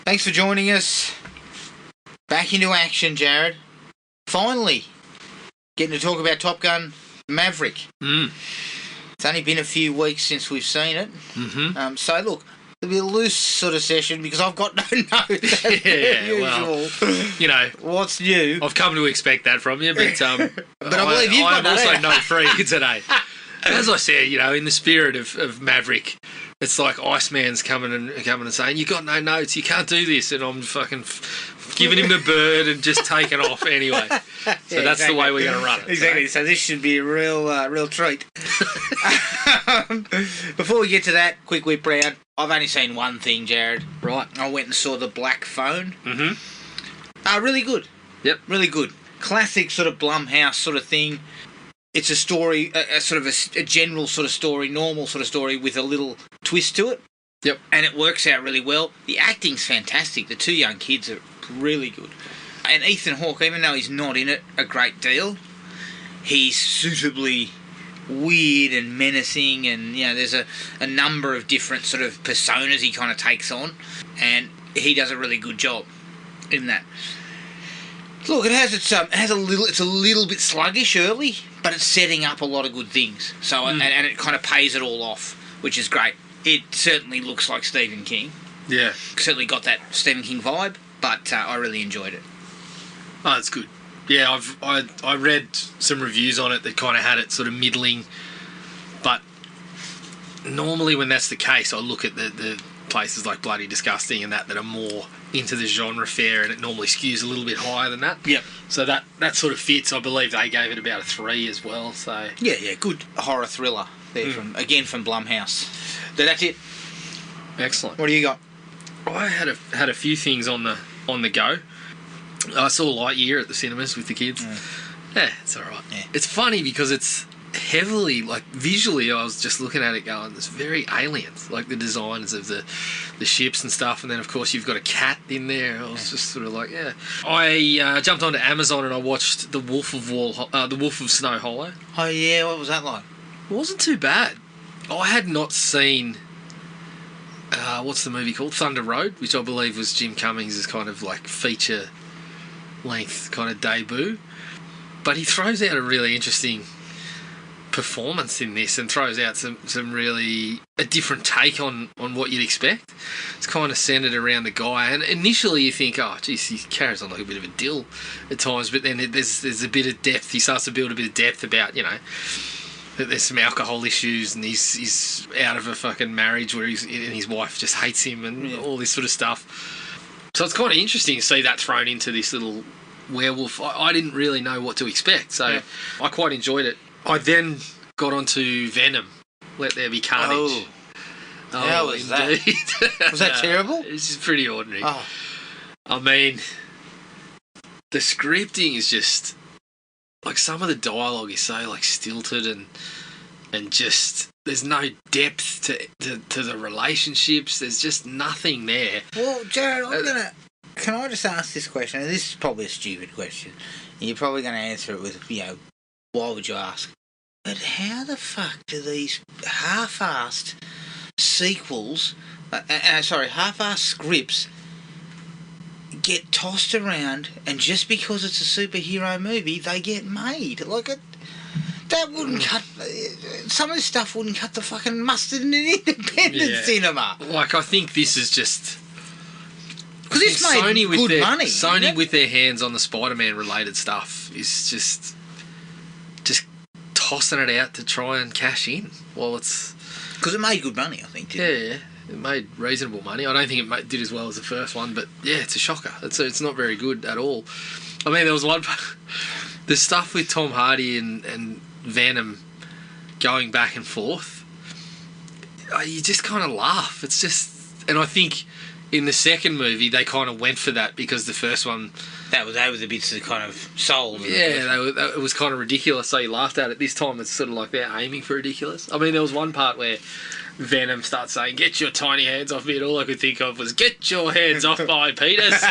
Thanks for joining us. Back into action, Jared. Finally, getting to talk about Top Gun Maverick. It's only been a few weeks since we've seen it. Mm-hmm. So, look, it'll be a loose sort of session because I've got no notes. Well, you know, what's new? I've come to expect that from you, but but I believe you've got that. I'm also note free today. As I said, you know, in the spirit of Maverick, it's like Iceman's coming and saying, "You got no notes, you can't do this," and I'm fucking giving him the bird and just taking off anyway. So that's exactly the way we're going to run it. Exactly. So this should be a real treat. Before we get to that, quick whip round. I've only seen one thing, Jared. Right. I went and saw The Black Phone. Mm-hmm. Really good. Yep. Really good. Classic sort of Blumhouse sort of thing. It's a story, a sort of a general sort of story, normal sort of story with a little twist to it. Yep. And it works out really well. The acting's fantastic. The two young kids are really good. And Ethan Hawke, even though he's not in it a great deal, he's suitably weird and menacing, and you know, there's a number of different sort of personas he kind of takes on, and he does a really good job in that. Look, it's a little bit sluggish early, but it's setting up a lot of good things. So and it kind of pays it all off, which is great. It certainly looks like Stephen King. Yeah. Certainly got that Stephen King vibe, but I really enjoyed it. Oh, that's good. Yeah, I read some reviews on it that kind of had it sort of middling, but normally when that's the case, I look at the places like Bloody Disgusting and that are more into the genre fare, and it normally skews a little bit higher than that. Yep. So that sort of fits. I believe they gave it about a 3 as well. So yeah, good horror thriller there from Blumhouse. So that's it. Excellent. What do you got? I had a few things on the go. I saw Lightyear at the cinemas with the kids. Yeah, it's all right. Yeah. It's funny because it's heavily, like, visually, I was just looking at it going, it's very Aliens, like the designs of the ships and stuff, and then, of course, you've got a cat in there. I was just sort of like, yeah. I jumped onto Amazon and I watched The Wolf of Snow Hollow. Oh, yeah, what was that like? It wasn't too bad. I had not seen... what's the movie called? Thunder Road, which I believe was Jim Cummings' kind of like feature length kind of debut, but he throws out a really interesting performance in this and throws out some really a different take on what you'd expect. It's kind of centered around the guy, and initially you think, oh geez, he carries on like a bit of a dill at times, but then there's a bit of depth. He starts to build a bit of depth about, you know, that there's some alcohol issues, and he's out of a fucking marriage where his wife just hates him, and all this sort of stuff. So it's kind of interesting to see that thrown into this little werewolf. I didn't really know what to expect, so I quite enjoyed it. I then got onto Venom, Let There Be Carnage. How was that? Was that terrible? It's just pretty ordinary. Oh. I mean, the scripting is just... like, some of the dialogue is so, like, stilted and just... there's no depth to the relationships. There's just nothing there. Well, Jared, can I just ask this question? And this is probably a stupid question. And you're probably going to answer it with, you know, why would you ask? But how the fuck do these half-assed sequels... half-assed scripts get tossed around, and just because it's a superhero movie, they get made? Like, that wouldn't cut... some of this stuff wouldn't cut the fucking mustard in an independent cinema. Like, I think this is just... because this made Sony good money. Sony with their hands on the Spider-Man related stuff is just tossing it out to try and cash in. Well, it's... because it made good money, I think, didn't it? Yeah, it made reasonable money. I don't think it did as well as the first one, but yeah, it's a shocker. It's not very good at all. I mean, there was one... the stuff with Tom Hardy and Venom going back and forth, you just kind of laugh. It's just... and I think in the second movie, they kind of went for that because the first one... they were the bits that kind of sold. Yeah, it was kind of ridiculous, so you laughed at it. This time, it's sort of like they're aiming for ridiculous. I mean, there was one part where Venom starts saying, "Get your tiny hands off me," and all I could think of was, "Get your hands off my penis."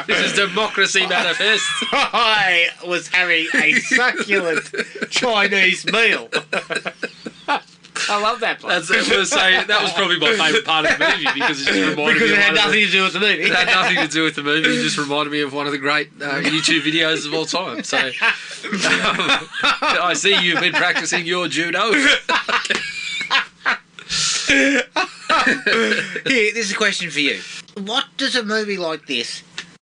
This is democracy manifest. I was having a succulent Chinese meal. I love that place. That was probably my favourite part of the movie because it just reminded Because me it of had nothing to do with the movie. It had nothing to do with the movie. It just reminded me of one of the great YouTube videos of all time. So I see you've been practicing your judo. Here, this is a question for you. What does a movie like this,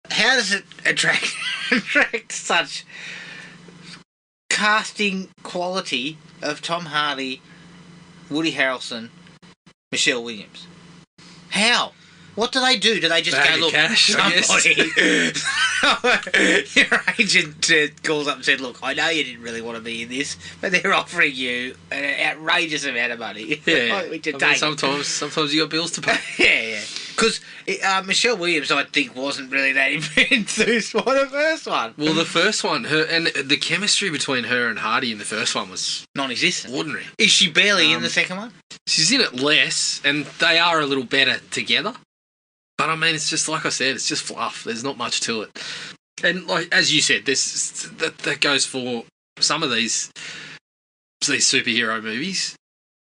how does it attract such casting quality of Tom Hardy, Woody Harrelson, Michelle Williams? How? What do they do? Do they just Bag go, of look, cash, your agent calls up and said, look, I know you didn't really want to be in this, but they're offering you an outrageous amount of money. Yeah. Sometimes you got bills to pay. Yeah. Because Michelle Williams, I think, wasn't really that enthused by the first one. Well, the first one, the chemistry between her and Hardy in the first one was non-existent. Ordinary. Is she barely in the second one? She's in it less, and they are a little better together. But I mean, it's just like I said, it's just fluff. There's not much to it. And like as you said, that goes for some of these superhero movies,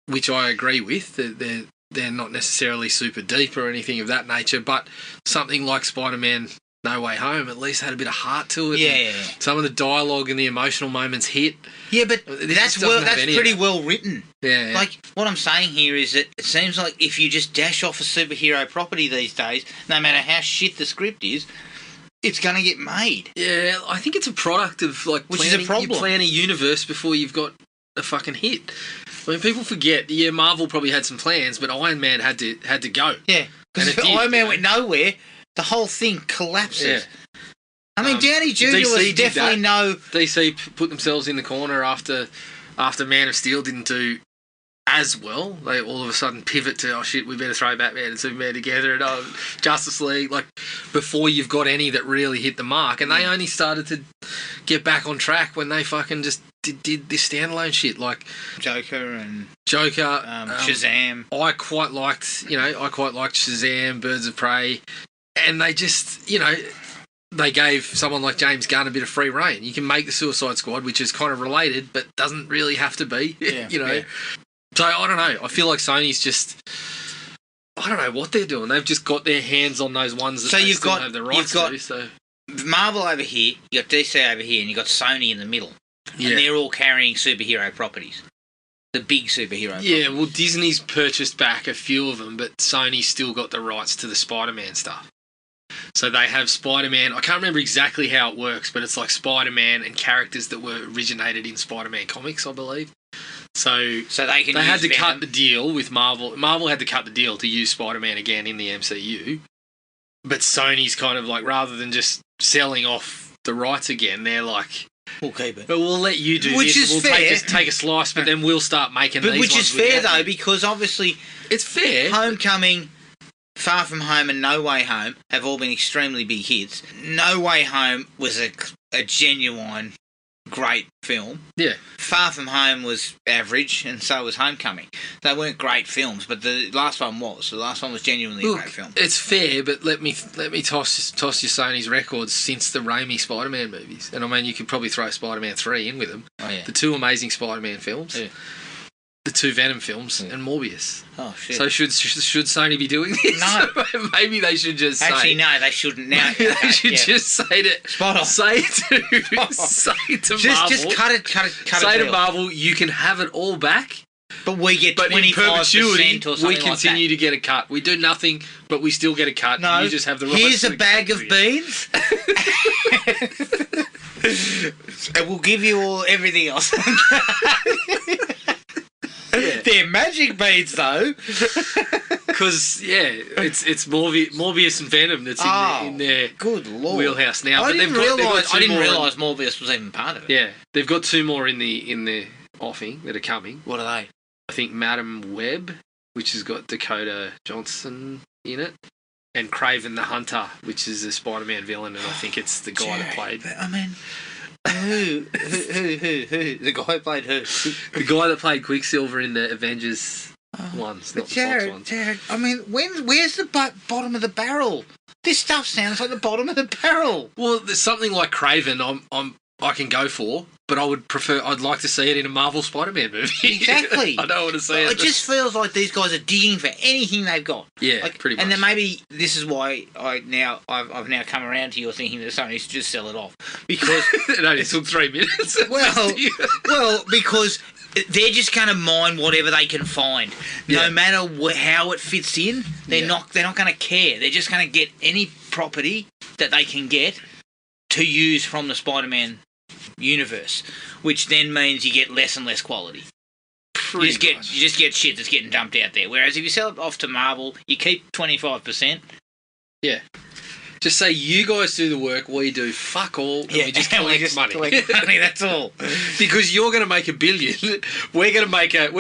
which I agree with. They're not necessarily super deep or anything of that nature, but something like Spider-Man No Way Home at least had a bit of heart to it. Yeah. Some of the dialogue and the emotional moments hit. Yeah, but that's pretty well written. Yeah. Like, what I'm saying here is that it seems like if you just dash off a superhero property these days, no matter how shit the script is, it's going to get made. Yeah, I think it's a product of, like, which is a problem. You plan a universe before you've got a fucking hit. I mean, people forget, Marvel probably had some plans, but Iron Man had to go. Yeah, because if Iron Man went nowhere, the whole thing collapses. Yeah. I mean, Downey Jr. was definitely DC put themselves in the corner after Man of Steel didn't do as well. They all of a sudden pivot to, oh shit, we better throw Batman and Superman together and Justice League, like, before you've got any that really hit the mark. And they only started to get back on track when they fucking just did this standalone shit, like Joker, Shazam. I quite liked Shazam, Birds of Prey, and they just, they gave someone like James Gunn a bit of free rein. You can make the Suicide Squad, which is kind of related, but doesn't really have to be, Yeah. So, I don't know. I feel like Sony's just, I don't know what they're doing. They've just got their hands on those ones that they still have the rights to. So Marvel over here, you got DC over here, and you got Sony in the middle. Yeah. And they're all carrying superhero properties. The big superhero properties. Yeah, well, Disney's purchased back a few of them, but Sony's still got the rights to the Spider-Man stuff. So they have Spider-Man. I can't remember exactly how it works, but it's like Spider-Man and characters that were originated in Spider-Man comics, I believe. So they had to cut the deal with Marvel. Marvel had to cut the deal to use Spider-Man again in the MCU. But Sony's kind of like, rather than just selling off the rights again, they're like, we'll keep it. But we'll let you do which this. Is we'll fair. take a slice, but then we'll start making these which ones is fair, though, you. because obviously it's fair. Homecoming, Far From Home and No Way Home have all been extremely big hits. No Way Home was a genuine great film. Yeah. Far From Home was average, and so was Homecoming. They weren't great films, but the last one was. The last one was genuinely a great film. It's fair, but let me toss you Sony's records since the Raimi Spider-Man movies. And I mean, you could probably throw Spider-Man 3 in with them. Oh, yeah. The 2 amazing Spider-Man films. Yeah. The 2 Venom films and Morbius. Oh, shit. So should Sony be doing this? No. Maybe they should just say... Actually, no, they shouldn't now. They should just say to... Spot on. Say to Marvel... Just cut it. Say to Marvel, you can have it all back, but we get 25% or something we continue to get a cut. We do nothing, but we still get a cut. No, you just have the right. Here's a bag of beans. And we'll give you everything else. Yeah. They're magic beans, though. Because it's Morbius and Venom that's in their good Lord. wheelhouse now. I didn't realise Morbius was even part of it. Yeah, they've got 2 more in the offing that are coming. What are they? I think Madam Web, which has got Dakota Johnson in it, and Kraven the Hunter, which is a Spider-Man villain, and I think it's the guy that played. I mean. Who? The guy who played who? The guy that played Quicksilver in the Avengers ones, not the Fox ones. Jared, I mean, where's the bottom of the barrel? This stuff sounds like the bottom of the barrel. Well, there's something like Kraven. I can go for, but I'd like to see it in a Marvel Spider-Man movie. Exactly. I don't want to see it. It just feels like these guys are digging for anything they've got. Yeah, pretty much. And then maybe this is why I've now come around to your thinking that Sony should just sell it off, because it only took 3 minutes. well, because they're just going to mine whatever they can find, no matter how it fits in. They're not going to care. They're just going to get any property that they can get to use from the Spider-Man universe, which then means you get less and less quality. You just get shit that's getting dumped out there. Whereas if you sell it off to Marvel, you keep 25%. Yeah. Just say, you guys do the work, we do fuck all, and we just collect money. That's all. Because you're going to make $1 billion. We're going to make $1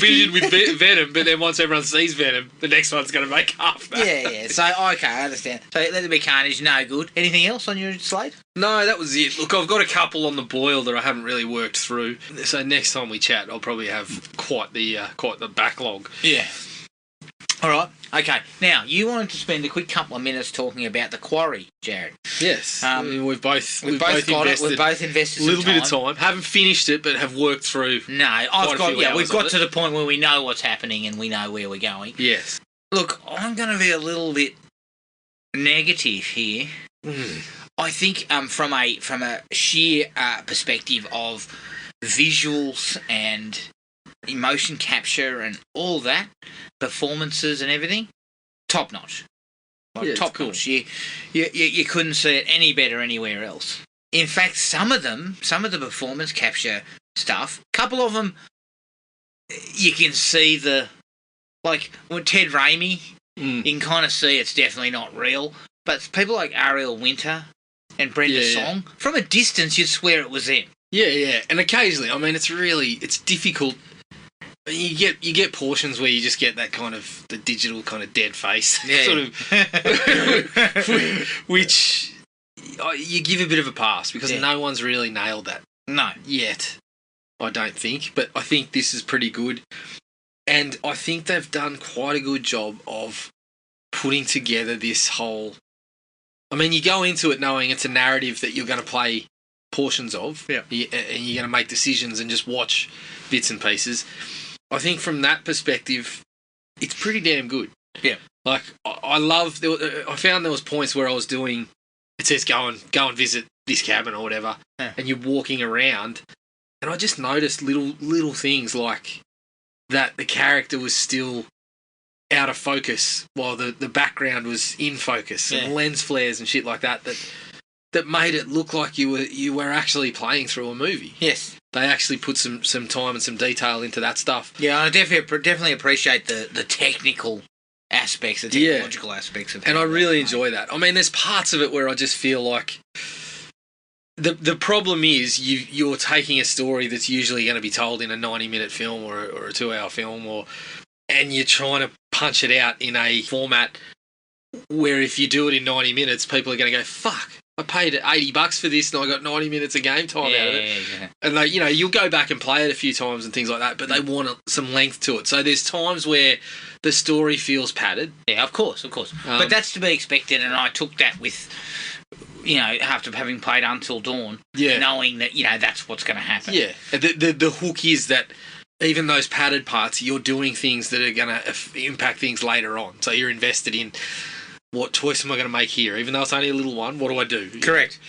billion with Venom, but then once everyone sees Venom, the next one's going to make half that. Yeah. So, okay, I understand. So, Let There Be Carnage, no good. Anything else on your slate? No, that was it. Look, I've got a couple on the boil that I haven't really worked through. So next time we chat, I'll probably have quite the backlog. Yeah. All right. Okay. Now, you wanted to spend a quick couple of minutes talking about the Quarry, Jared. Yes. We've both got it. We've both invested a little bit of time. Haven't finished it, but have worked through. No, we've got to the point where we know what's happening and we know where we're going. Yes. Look, I'm going to be a little bit negative here. I think from a sheer perspective of visuals and emotion capture and all that, performances and everything, top notch. Top notch. You couldn't see it any better anywhere else. In fact, some of the performance capture stuff, a couple of them, you can see like with Ted Raimi, you can kind of see it's definitely not real. But people like Ariel Winter and Brenda Song, from a distance, you'd swear it was them. Yeah. And occasionally, I mean, it's difficult. You get portions where you just get that kind of the digital kind of dead face, sort of, which you give a bit of a pass because no one's really nailed that. No, yet, I don't think. But I think this is pretty good, and I think they've done quite a good job of putting together this whole. I mean, you go into it knowing it's a narrative that you're going to play portions of, and you're going to make decisions and just watch bits and pieces. I think from that perspective, it's pretty damn good. Yeah. Like, I found there was points where I was doing, it says go and visit this cabin or whatever, and you're walking around, and I just noticed little things like that the character was still out of focus while the background was in focus, and lens flares and shit like that made it look like you were actually playing through a movie. Yes. They actually put some time and some detail into that stuff. Yeah, I definitely appreciate the technical aspects, the technological aspects of it. And I really enjoy that. I mean, there's parts of it where I just feel like the problem is you're taking a story that's usually going to be told in a 90-minute film or a 2-hour film, and you're trying to punch it out in a format where if you do it in 90 minutes, people are going to go, fuck, I paid $80 for this and I got 90 minutes of game time out of it. Yeah. And you'll go back and play it a few times and things like that, but they want some length to it. So there's times where the story feels padded. Yeah, of course. But that's to be expected, and I took that with, after having played Until Dawn, knowing that, that's what's going to happen. Yeah. The hook is that even those padded parts, you're doing things that are going to impact things later on. So you're invested in, what choice am I going to make here? Even though it's only a little one, what do I do? Correct.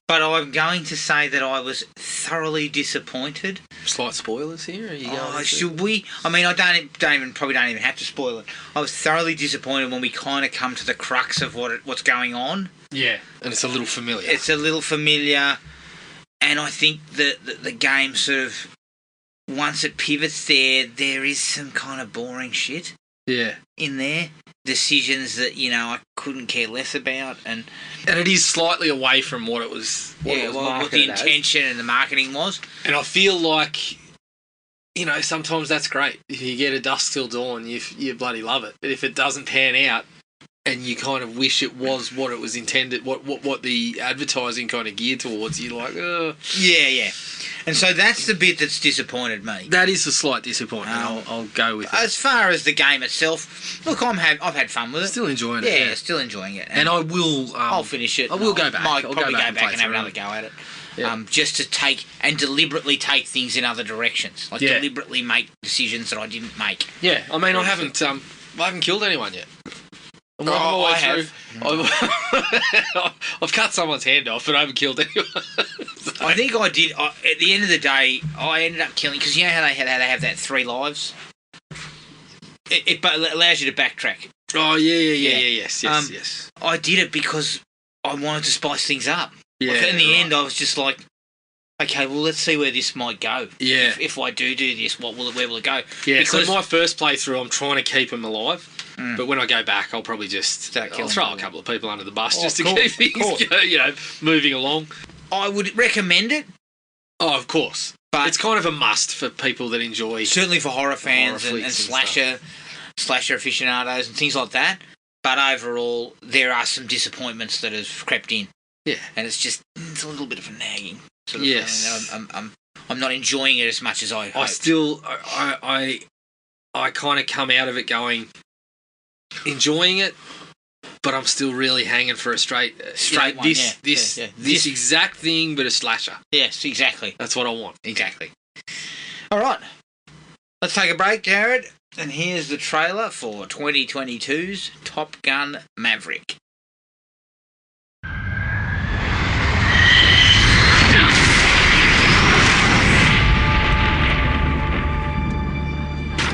But I'm going to say that I was thoroughly disappointed. Slight spoilers here? Are you going should we? I mean, I probably don't even have to spoil it. I was thoroughly disappointed when we kind of come to the crux of what's going on. Yeah, and it's a little familiar. And I think that the game sort of, once it pivots there is some kind of boring shit. Yeah. In there. Decisions that, I couldn't care less about. And it is slightly away from what it was. What the intention and the marketing was. And I feel like, sometimes that's great. If you get a Dusk Till Dawn, you bloody love it. But if it doesn't pan out and you kind of wish it was what it was intended, what the advertising kind of geared towards, you're like, ugh. Yeah. And so that's the bit that's disappointed me. That is a slight disappointment. I'll go with it. As far as the game itself, look, I've had fun with it. Still enjoying it. Yeah, still enjoying it. And I will. I'll finish it. I will go back. I'll probably go back and have another go at it. Yeah. just to take and deliberately take things in other directions, like deliberately make decisions that I didn't make. Yeah, I mean, I haven't killed anyone yet. I'm working my way through. I've cut someone's hand off, but I haven't killed anyone. So. I think I did. At the end of the day, I ended up killing, because you know how they have that 3 lives. It allows you to backtrack. Oh yes. I did it because I wanted to spice things up. Yeah. Like, in the end, I was just like, okay, well, let's see where this might go. Yeah. If I do this, where will it go? Yeah. Because so my first playthrough, I'm trying to keep them alive. But when I go back, I'll probably just I'll throw a couple of people under the bus just to keep things moving along. I would recommend it. Oh, of course. But it's kind of a must for people that enjoy... Certainly for horror fans and slasher aficionados and things like that. But overall, there are some disappointments that have crept in. Yeah. And it's a little bit of a nagging sort of yes. thing. I'm not enjoying it as much as I hoped. I kind of come out of it going... enjoying it, but I'm still really hanging for a straight one, this exact thing, but a slasher. Yes, exactly. That's what I want. Exactly. All right, let's take a break, Jared, and here's the trailer for 2022's Top Gun Maverick.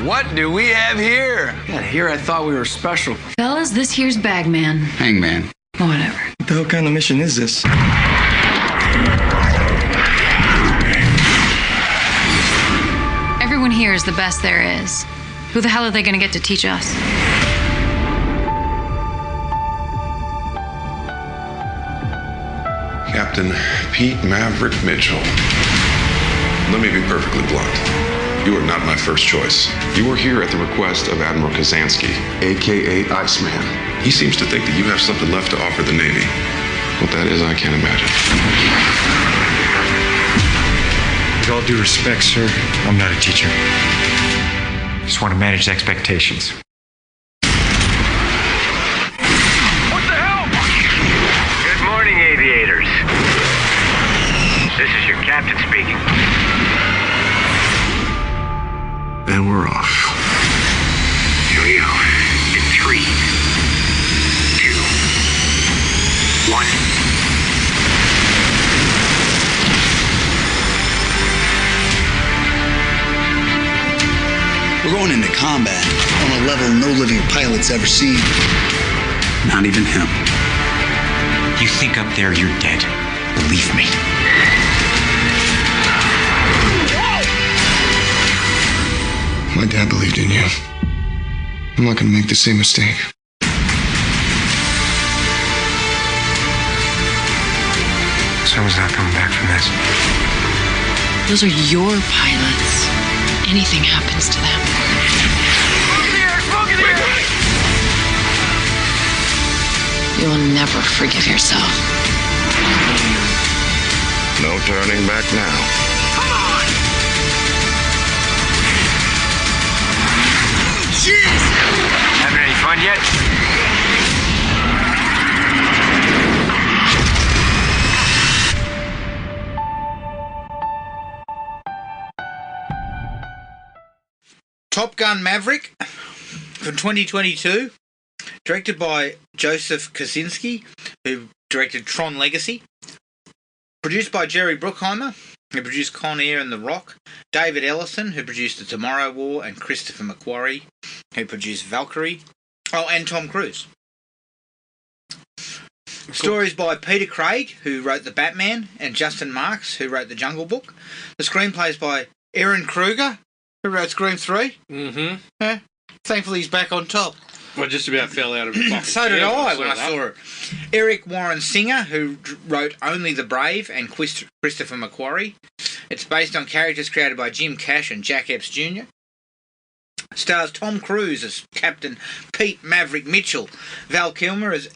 What do we have here? Yeah, here I thought we were special. Fellas, this here's Bagman. Hangman. Whatever. What the hell kind of mission is this? Everyone here is the best there is. Who the hell are they going to get to teach us? Captain Pete Maverick Mitchell. Let me be perfectly blunt. You are not my first choice. You are here at the request of Admiral Kazansky, a.k.a. Iceman. He seems to think that you have something left to offer the Navy. What that is, I can't imagine. With all due respect, sir, I'm not a teacher. Just want to manage expectations. What the hell? Good morning, aviators. This is your captain speaking. And we're off. Here we go. In 3, 2, 1. We're going into combat on a level no living pilot's ever seen. Not even him. You think up there you're dead. Believe me. My dad believed in you. I'm not going to make the same mistake. Someone's not coming back from this. Those are your pilots. Anything happens to them. Smoke in the air! You will never forgive yourself. No turning back now. Having any fun yet? Top Gun Maverick from 2022, directed by Joseph Kosinski, who directed Tron Legacy. Produced by Jerry Bruckheimer, who produced Con Air and The Rock. David Ellison, who produced The Tomorrow War, and Christopher McQuarrie, who produced Valkyrie. Oh, and Tom Cruise. Stories by Peter Craig, who wrote The Batman, and Justin Marks, who wrote The Jungle Book. The screenplays by Aaron Kruger, who wrote Scream 3. Mm-hmm. Thankfully, he's back on top. I just about fell out of his pocket. So did I when I saw it. Eric Warren Singer, who wrote Only the Brave, and Christopher McQuarrie. It's based on characters created by Jim Cash and Jack Epps Jr. Stars Tom Cruise as Captain Pete Maverick Mitchell, Val Kilmer as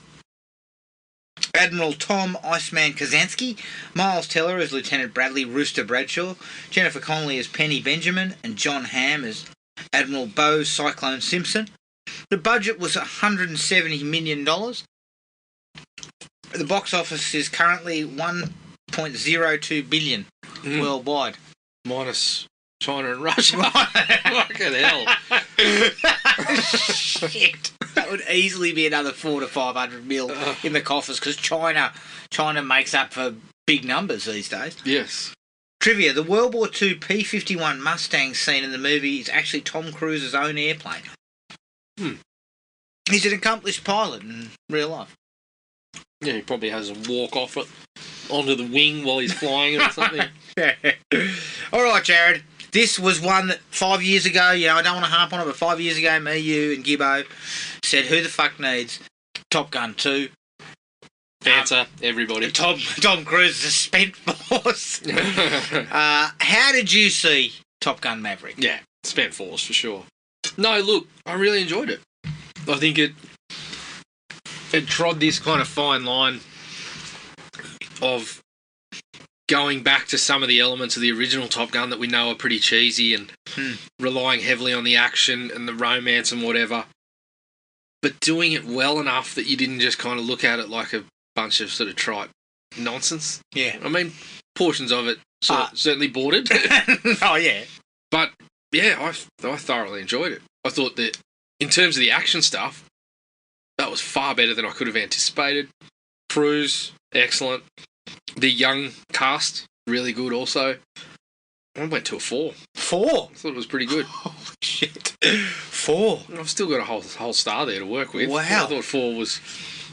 Admiral Tom Iceman Kazansky, Miles Teller as Lieutenant Bradley Rooster Bradshaw, Jennifer Connelly as Penny Benjamin, and John Hamm as Admiral Bo Cyclone Simpson. The budget was $170 million. The box office is currently $1 $1.02 billion worldwide. Minus China and Russia. Fucking hell. Shit. That would easily be another 400 to 500 mil in the coffers because China makes up for big numbers these days. Yes. Trivia: the World War II P-51 Mustang scene in the movie is actually Tom Cruise's own airplane. He's an accomplished pilot in real life. Yeah, he probably has a walk off it onto the wing while he's flying it or something. All right, Jared. This was one that 5 years ago, I don't want to harp on it, but 5 years ago, me, you, and Gibbo said, who the fuck needs Top Gun 2? Answer, everybody. Tom Cruise is a spent force. How did you see Top Gun Maverick? Yeah, spent force for sure. No, look, I really enjoyed it. I think it trod this kind of fine line of going back to some of the elements of the original Top Gun that we know are pretty cheesy and relying heavily on the action and the romance and whatever, but doing it well enough that you didn't just kind of look at it like a bunch of sort of trite nonsense. Yeah. I mean, portions of it certainly bordered. Oh, yeah. But, yeah, I thoroughly enjoyed it. I thought that in terms of the action stuff, that was far better than I could have anticipated. Cruise, excellent. The young cast, really good also. I went to a 4. 4? I thought it was pretty good. Oh, shit. 4? I've still got a whole star there to work with. Wow. I thought 4 was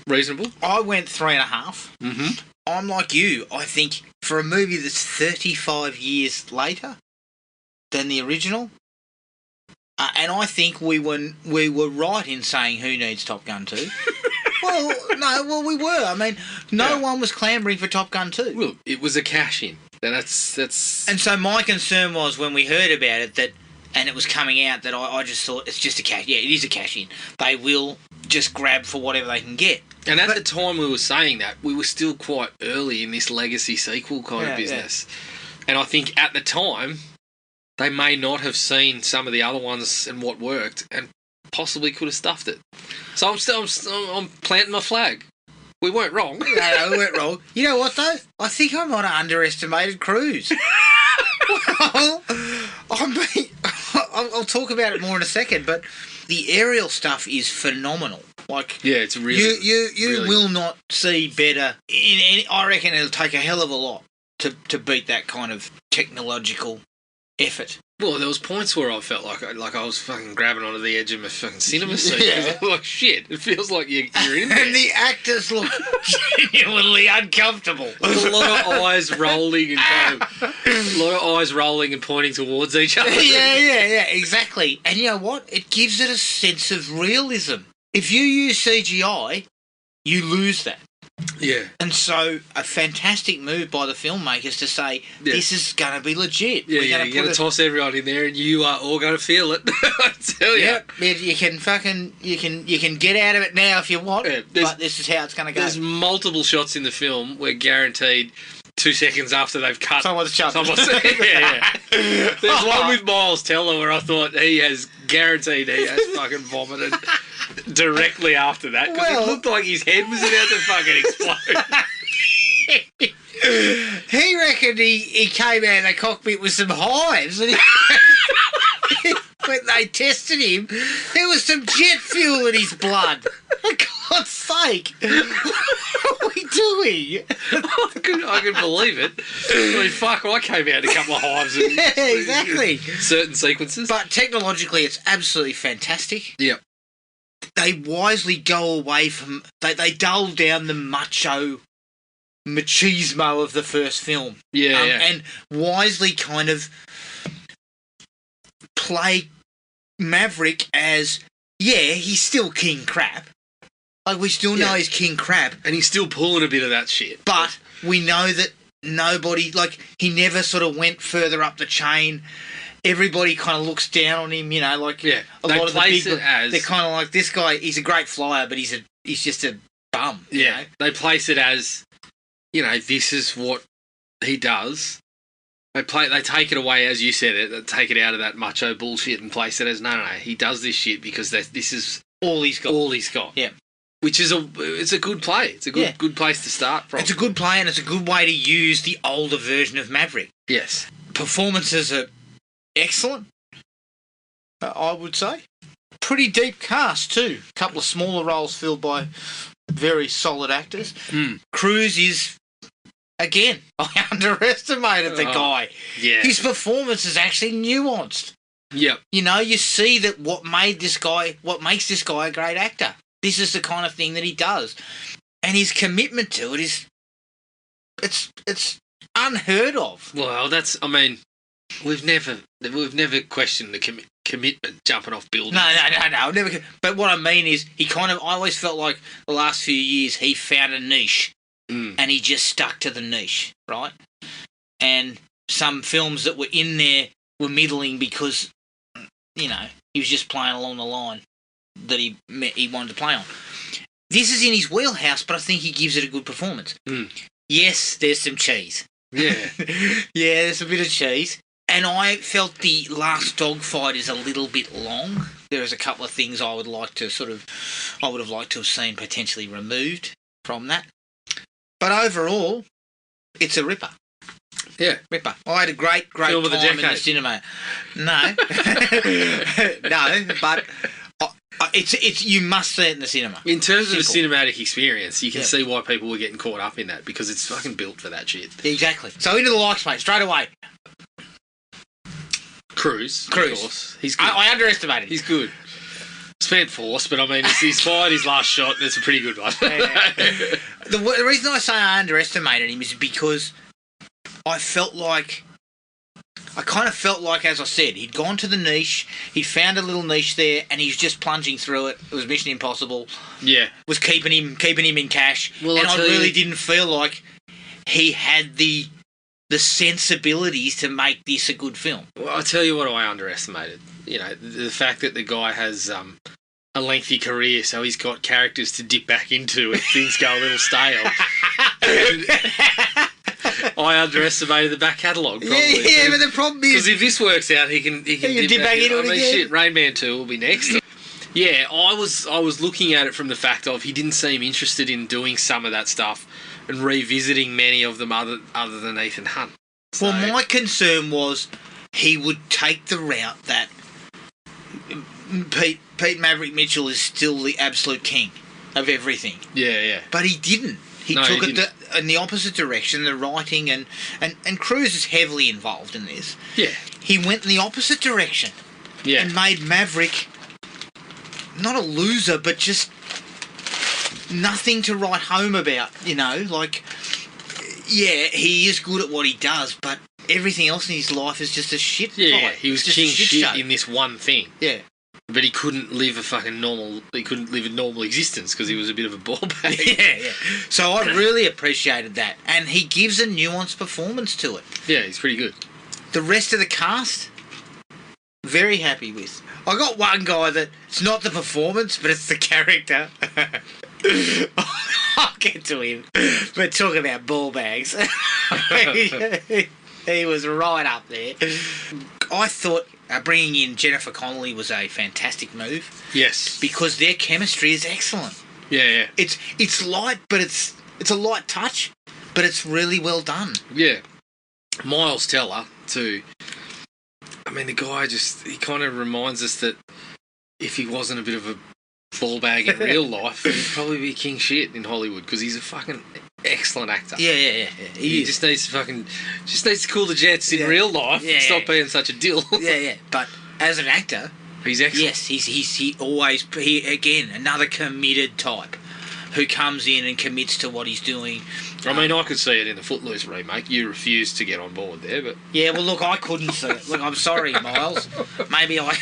reasonable. I went 3.5. Mm-hmm. I'm like you. I think for a movie that's 35 years later than the original, and I think we were right in saying who needs Top Gun 2. we were. I mean, no one was clamouring for Top Gun 2. Look, it was a cash-in. That's. And so my concern was when we heard about it and it was coming out that I just thought it's just a cash. Yeah, it is a cash-in. They will just grab for whatever they can get. And at the time we were saying that, we were still quite early in this legacy sequel kind of business. Yeah. And I think at the time, they may not have seen some of the other ones and what worked, and possibly could have stuffed it. So I'm planting my flag. We weren't wrong. No, we weren't wrong. You know what, though? I think I might have underestimated Cruise. Well, I'll talk about it more in a second, but the aerial stuff is phenomenal. Like, yeah, it's really you really will not see better. I reckon it'll take a hell of a lot to beat that kind of technological effort. Well, there was points where I felt like I was fucking grabbing onto the edge of my fucking cinema seat. Yeah. Like, shit, it feels like you're in there. And the actors look genuinely uncomfortable. There's a lot of eyes rolling and pointing towards each other. Yeah, exactly. And you know what? It gives it a sense of realism. If you use CGI, you lose that. Yeah. And so, a fantastic move by the filmmakers to say, this is going to be legit. Yeah, you're going to toss everyone in there and you are all going to feel it. I tell you. Yep, you can get out of it now if you want, but this is how it's going to go. There's multiple shots in the film where guaranteed 2 seconds after they've cut someone's shot. Yeah. There's one with Miles Teller where I thought he has fucking vomited directly after that because it looked like his head was about to fucking explode. He reckoned he came out of the cockpit with some hives and when they tested him there was some jet fuel in his blood. For God's sake, what are we doing? I can believe it. I mean, fuck, I came out in a couple of hives and exactly. certain sequences. But technologically it's absolutely fantastic. Yep. They wisely go away from... They dull down the machismo of the first film. Yeah. And wisely kind of play Maverick as... Yeah, he's still king crap. Like, we still know he's king crap. And he's still pulling a bit of that shit. But we know that nobody... Like, he never sort of went further up the chain. Everybody kind of looks down on him, a lot of the big... They're kind of like, this guy, he's a great flyer, but he's just a bum. You know? They place it as, this is what he does. They take it away, as you said it, they take it out of that macho bullshit and place it as, no, he does this shit because this is... All he's got. All he's got. Yeah. Which is it's a good play. It's a good place to start from. It's a good play, and it's a good way to use the older version of Maverick. Yes. Performances are excellent, I would say. Pretty deep cast too. A couple of smaller roles filled by very solid actors. Cruise is, again, I underestimated the guy. Yeah. His performance is actually nuanced. Yep. You know, you see that what makes this guy a great actor. This is the kind of thing that he does. And his commitment to it is, it's unheard of. Well, we've never questioned the commitment jumping off buildings. No, never. But what I mean is, I always felt like the last few years he found a niche, and he just stuck to the niche, right? And some films that were in there were middling because, you know, he was just playing along the line that he wanted to play on. This is in his wheelhouse, but I think he gives it a good performance. Yes, there's some cheese. Yeah. Yeah, there's a bit of cheese. And I felt the last dogfight is a little bit long. There is a couple of things I would have liked to have seen potentially removed from that. But overall, it's a ripper. Yeah. Ripper. I had a great Film of the time in the decade. cinema. No. No, but it's you must see it in the cinema. In terms of Simple. the cinematic experience, you can see why people were getting caught up in that, because it's fucking built for that shit. Exactly. So into the likes, mate, straight away. Cruise. Of course. He's good. I underestimated him. He's good. Spent force, but I mean, he's fired his last shot, and it's a pretty good one. The reason I say I underestimated him is because I kind of felt like, as I said, he'd gone to the niche, he'd found a little niche there, and he's just plunging through it. It was Mission Impossible. Yeah. Was keeping him in cash. Well, and I really didn't feel like he had the sensibilities to make this a good film. Well, I'll tell you what I underestimated. You know, the fact that the guy has a lengthy career, so he's got characters to dip back into if things go a little stale. I underestimated the back catalogue, probably. Yeah, but the problem is... Because if this works out, he can dip back into it again. Shit, Rain Man 2 will be next. Yeah, I was looking at it from the fact of he didn't seem interested in doing some of that stuff and revisiting many of them other than Ethan Hunt. So, well, my concern was he would take the route that Pete Maverick Mitchell is still the absolute king of everything. Yeah. But he didn't. He took it in the opposite direction, the writing, and Cruise is heavily involved in this. Yeah. He went in the opposite direction. Yeah. And made Maverick not a loser, but just nothing to write home about, you know? Like, yeah, he is good at what he does, but everything else in his life is just a shit fight. Yeah, he was just king a shit shit show. in this one thing. Yeah. But he couldn't live a normal existence because he was a bit of a ball bag. Yeah. So I really appreciated that. And he gives a nuanced performance to it. Yeah, he's pretty good. The rest of the cast, very happy with. I got one guy that it's not the performance, but it's the character. I'll get to him. But talk about ball bags. He was right up there. I thought bringing in Jennifer Connelly was a fantastic move. Yes. Because their chemistry is excellent. Yeah. It's light, but it's a light touch, but it's really well done. Yeah. Miles Teller, too. I mean, the guy he kind of reminds us that if he wasn't a bit of a ball bag in real life, he'd probably be king shit in Hollywood because he's a fucking excellent actor. Yeah. He just needs to cool the jets in real life and stop being such a dill. Yeah. But as an actor, he's excellent. Yes, he again, another committed type who comes in and commits to what he's doing. I mean, I could see it in the Footloose remake. You refused to get on board there, but... Yeah, well, look, I couldn't see it. Look, I'm sorry, Miles. Maybe I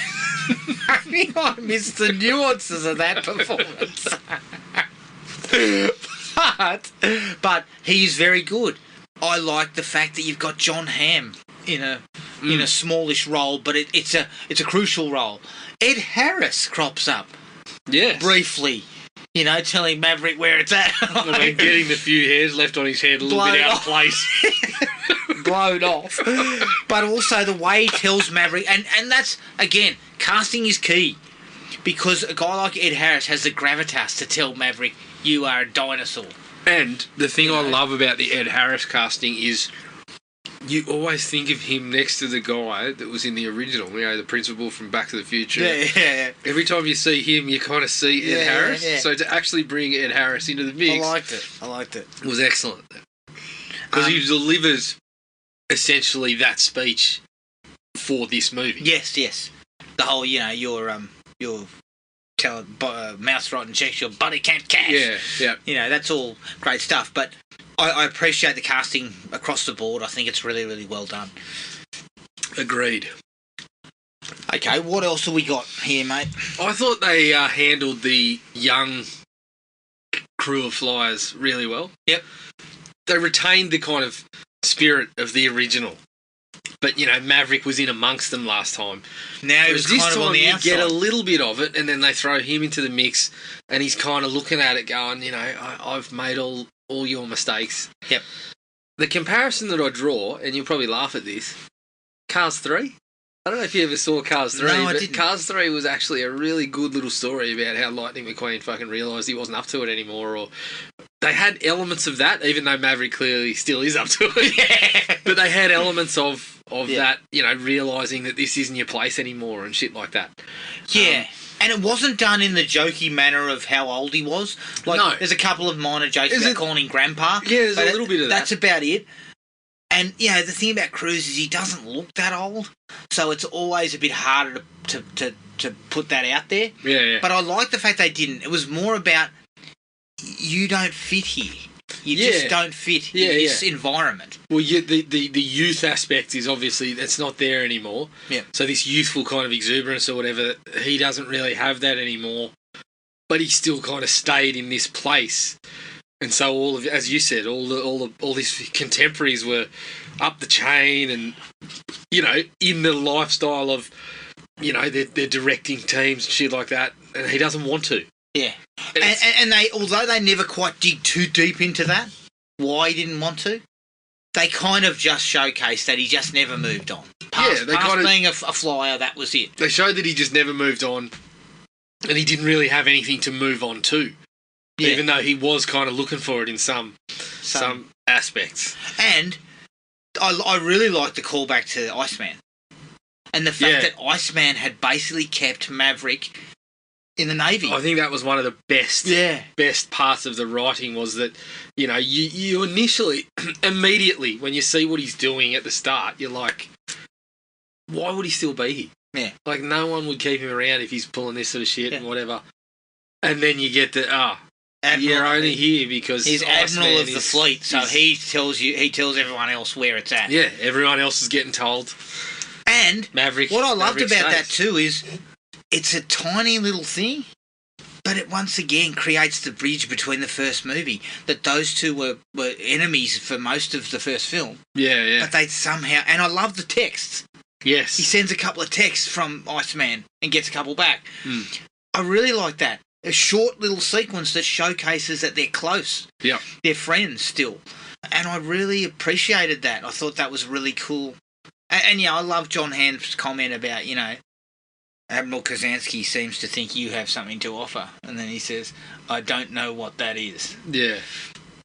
missed the nuances of that performance. But he's very good. I like the fact that you've got John Hamm in a smallish role, but it's a crucial role. Ed Harris crops up. Yes. Briefly. You know, telling Maverick where it's at. I mean, getting the few hairs left on his head a little bit out of place. Blown off. But also the way he tells Maverick, and that's, again, casting is key. because a guy like Ed Harris has the gravitas to tell Maverick, you are a dinosaur. And the thing I love about the Ed Harris casting is you always think of him next to the guy that was in the original, the principal from Back to the Future. Yeah. Every time you see him, you kind of see Ed Harris. Yeah. So to actually bring Ed Harris into the mix... I liked it. It was excellent. Because he delivers essentially that speech for this movie. Yes. The whole, your mouse right and checks your buddy can't cash. Yeah. That's all great stuff. But I appreciate the casting across the board. I think it's really, really well done. Agreed. Okay, what else have we got here, mate? I thought they handled the young crew of flyers really well. Yep. They retained the kind of spirit of the original. But, Maverick was in amongst them last time. Now he was this kind of time on the outside. You get a little bit of it, and then they throw him into the mix, and he's kind of looking at it going, I've made all your mistakes. Yep. The comparison that I draw, and you'll probably laugh at this, Cars 3. I don't know if you ever saw Cars 3, no, I but didn't. Cars 3 was actually a really good little story about how Lightning McQueen fucking realised he wasn't up to it anymore, or they had elements of that, even though Maverick clearly still is up to it. Yeah. But they had elements of that, realising that this isn't your place anymore and shit like that. Yeah. And it wasn't done in the jokey manner of how old he was. No. There's a couple of minor jokes about calling him Grandpa. Yeah, there's a little bit of that. That's about it. And, the thing about Cruise is he doesn't look that old, so it's always a bit harder to put that out there. Yeah. But I like the fact they didn't. It was more about, you don't fit here. You just don't fit in this environment. Well, the youth aspect is obviously, that's not there anymore. Yeah. So this youthful kind of exuberance or whatever, he doesn't really have that anymore. But he still kind of stayed in this place. And so all of, as you said, all these contemporaries were up the chain and, in the lifestyle of, they're directing teams and shit like that. And he doesn't want to. Yeah. And they, although they never quite dig too deep into that, why he didn't want to, they kind of just showcased that he just never moved on. Past being a flyer, that was it. They showed that he just never moved on, and he didn't really have anything to move on to, even though he was kind of looking for it in some aspects. And I really like the callback to Iceman, and the fact that Iceman had basically kept Maverick in the Navy. I think that was one of the best parts of the writing, was that, you initially, immediately, when you see what he's doing at the start, you're like, why would he still be here? Yeah. Like, no one would keep him around if he's pulling this sort of shit and whatever. And then you get the, you're only here because he's Admiral of the fleet, so he tells everyone else where it's at. Yeah, everyone else is getting told. And Maverick, what I loved about that too is, it's a tiny little thing, but it once again creates the bridge between the first movie, that those two were enemies for most of the first film. Yeah. But they somehow... And I love the texts. Yes. He sends a couple of texts from Iceman and gets a couple back. I really like that. A short little sequence that showcases that they're close. Yeah. They're friends still. And I really appreciated that. I thought that was really cool. And I love John Hamm's comment about, Admiral Kazansky seems to think you have something to offer. And then he says, I don't know what that is. Yeah.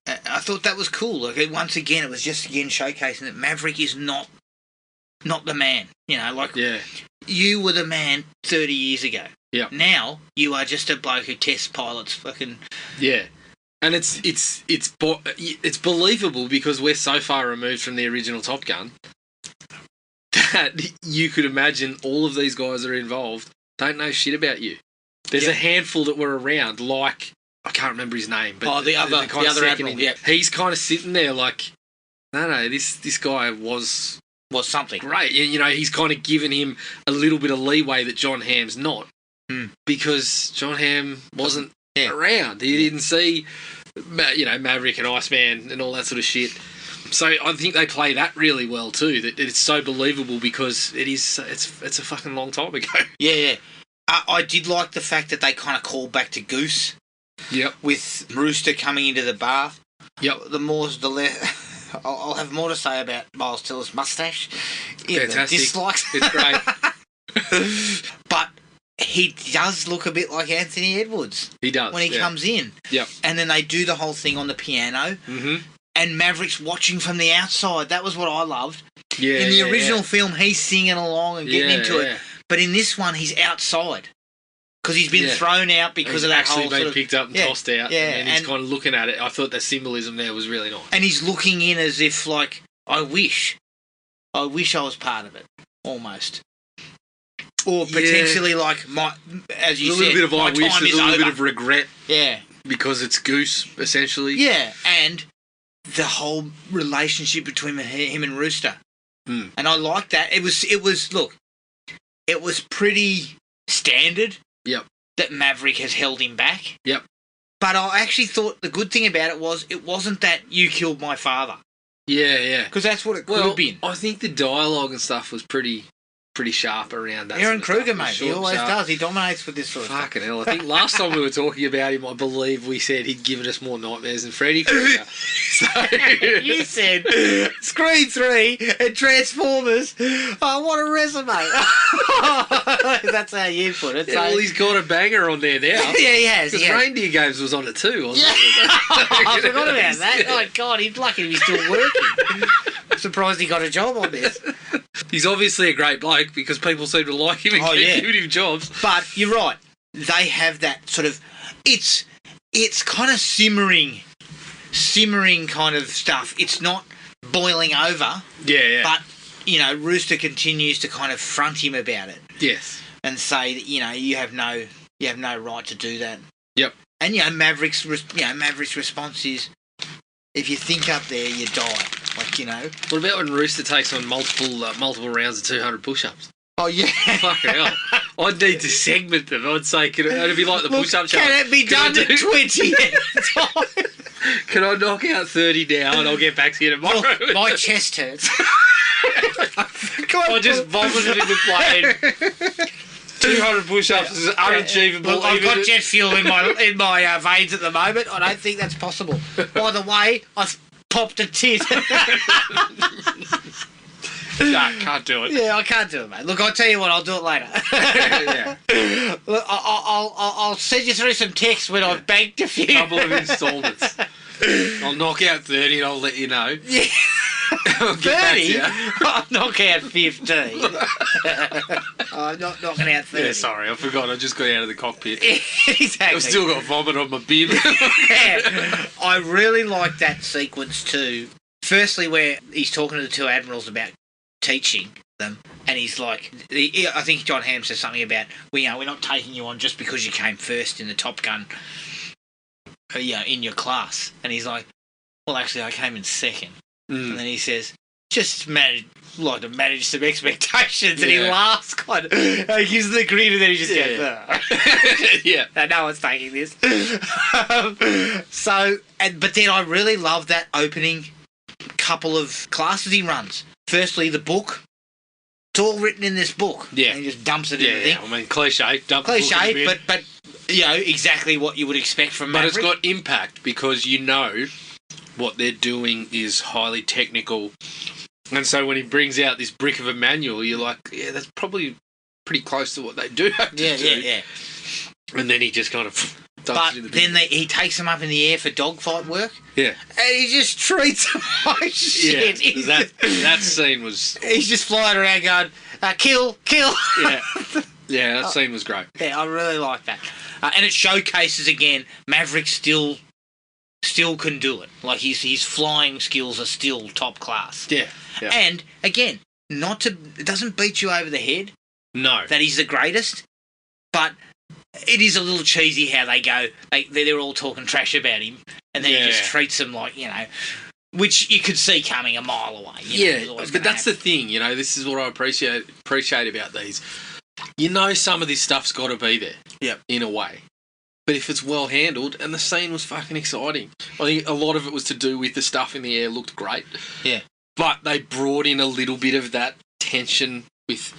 I thought that was cool. Like, once again, it was just showcasing that Maverick is not the man. You were the man 30 years ago. Yeah. Now, you are just a bloke who tests pilots fucking... Yeah. And it's believable, because we're so far removed from the original Top Gun that you could imagine all of these guys that are involved don't know shit about you. There's a handful that were around, like, I can't remember his name, but the other Admiral, he's kind of sitting there like, no, this guy was something great. He's kind of given him a little bit of leeway that John Hamm's not, because John Hamm wasn't around. He didn't see, Maverick and Iceman and all that sort of shit. So I think they play that really well too. That it's so believable, because it's a fucking long time ago. Yeah. I did like the fact that they kind of called back to Goose. Yep. With Rooster coming into the bar. Yep. The less. I'll have more to say about Miles Teller's mustache. Fantastic. Dislikes. It's great. But he does look a bit like Anthony Edwards. He does. When he comes in. Yep. And then they do the whole thing on the piano. Mm-hmm. And Maverick's watching from the outside. That was what I loved. Yeah. In the original film, he's singing along and getting into it. But in this one, he's outside. Because he's been thrown out because of that whole actually been picked up and tossed out. Yeah. And he's kind of looking at it. I thought the symbolism there was really nice. And he's looking in as if, like, I wish I was part of it. Almost. Or potentially, like, as you said, a little bit of I wish, there's a little bit of regret. Yeah. Because it's Goose, essentially. Yeah, and the whole relationship between him and Rooster. Mm. And I like that. It was pretty standard. Yep. That Maverick has held him back. Yep. But I actually thought the good thing about it wasn't that you killed my father. Yeah. Because that's what it could have been. I think the dialogue and stuff was pretty sharp around that. Aaron sort of Kruger, stuff. mate. He always does. He dominates with this sort of Fucking hell. I think last time we were talking about him, I believe we said he'd given us more nightmares than Freddy Krueger. You said Scream 3 and Transformers. Oh, what a resume. That's how you put it. Yeah, well, he's got a banger on there now. Yeah, he has. Because Reindeer Games was on it too, wasn't it? I forgot about that. Oh, God, he's lucky to be still working. Surprised he got a job on this. He's obviously a great bloke because people seem to like him and keep giving him jobs. But you're right. They have that sort of... It's kind of simmering kind of stuff. It's not boiling over. Yeah. But, Rooster continues to kind of front him about it. Yes. And say that, you have no right to do that. Yep. And, Maverick's response is, if you think up there, you die. What about when Rooster takes on multiple rounds of 200 push-ups? Oh, yeah. Fucking hell. I'd need to segment them. I'd say, it'd be like the push-up challenge. Can it be done at 20 at a time? Can I knock out 30 now and I'll get back to you tomorrow? Look, my chest hurts. I just vomited in the plane. 200 push-ups is unachievable. Look, I've got jet fuel in my veins at the moment. I don't think that's possible. By the way, I've popped a tit. No, can't do it. Yeah, I can't do it, mate. Look, I'll tell you what, I'll do it later. Look, I'll send you through some texts when I've banked a few. Couple of instalments. I'll knock out 30 and I'll let you know. Yeah. 30? I'll knock out 15. I'm not knocking out 30. Yeah, sorry, I forgot. I just got out of the cockpit. Exactly. I've still got vomit on my bib. Yeah. I really like that sequence too. Firstly, where he's talking to the two admirals about teaching them, and he's like, I think John Hamm says something about, we're not taking you on just because you came first in the Top Gun, in your class. And he's like, well, actually, I came in second. And then he says, just to manage some expectations, and he laughs kind of. He gives the grin, and then he just goes, yeah. No one's taking this. But then I really love that opening couple of classes he runs. Firstly, the book. It's all written in this book. Yeah. And he just dumps it in the thing. I mean, cliche. Cliche, but exactly what you would expect from Maverick. But it's got impact because what they're doing is highly technical. And so when he brings out this brick of a manual, you're like, yeah, that's probably pretty close to what they do have to do. Yeah. And then he just kind of dumps it in the bin. Then he takes them up in the air for dogfight work. Yeah. And he just treats them like shit. Yeah, that scene was... He's just flying around going, kill. Yeah. Yeah, that scene was great. Yeah, I really like that. And it showcases, again, Maverick still can do it. Like, his flying skills are still top class. Yeah. And, again, it doesn't beat you over the head. No. That he's the greatest, but it is a little cheesy how they go. They're all talking trash about him, and then he just treats them like, which you could see coming a mile away. But that's the thing, this is what I appreciate about these. Some of this stuff's got to be there. Yep. In a way. But if it's well handled, and the scene was fucking exciting. I think a lot of it was to do with the stuff in the air looked great. Yeah. But they brought in a little bit of that tension with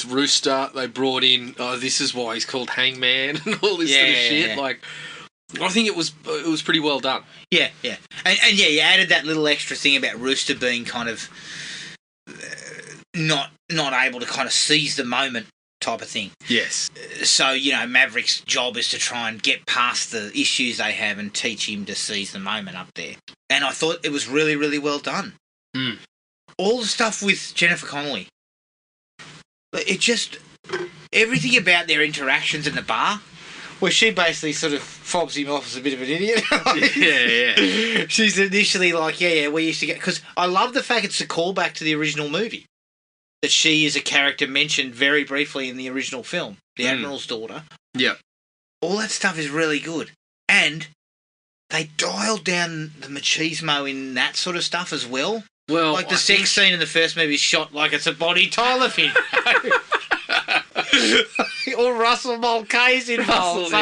Rooster. They brought in, this is why he's called Hangman and all this sort of shit. Yeah. Like, I think it was pretty well done. Yeah. And you added that little extra thing about Rooster being kind of not able to kind of seize the moment type of thing. Yes. So, Maverick's job is to try and get past the issues they have and teach him to seize the moment up there. And I thought it was really, really well done. Mm. All the stuff with Jennifer Connelly. It just... Everything about their interactions in the bar, where she basically sort of fobs him off as a bit of an idiot. Yeah. She's initially like, we used to get... Because I love the fact it's a callback to the original movie. That she is a character mentioned very briefly in the original film, the Admiral's daughter. Yep. All that stuff is really good. And they dialed down the machismo in that sort of stuff as well. Well, like the sex scene in the first movie is shot like it's a Bonnie Tyler film. Or Russell Mulcahy's involved.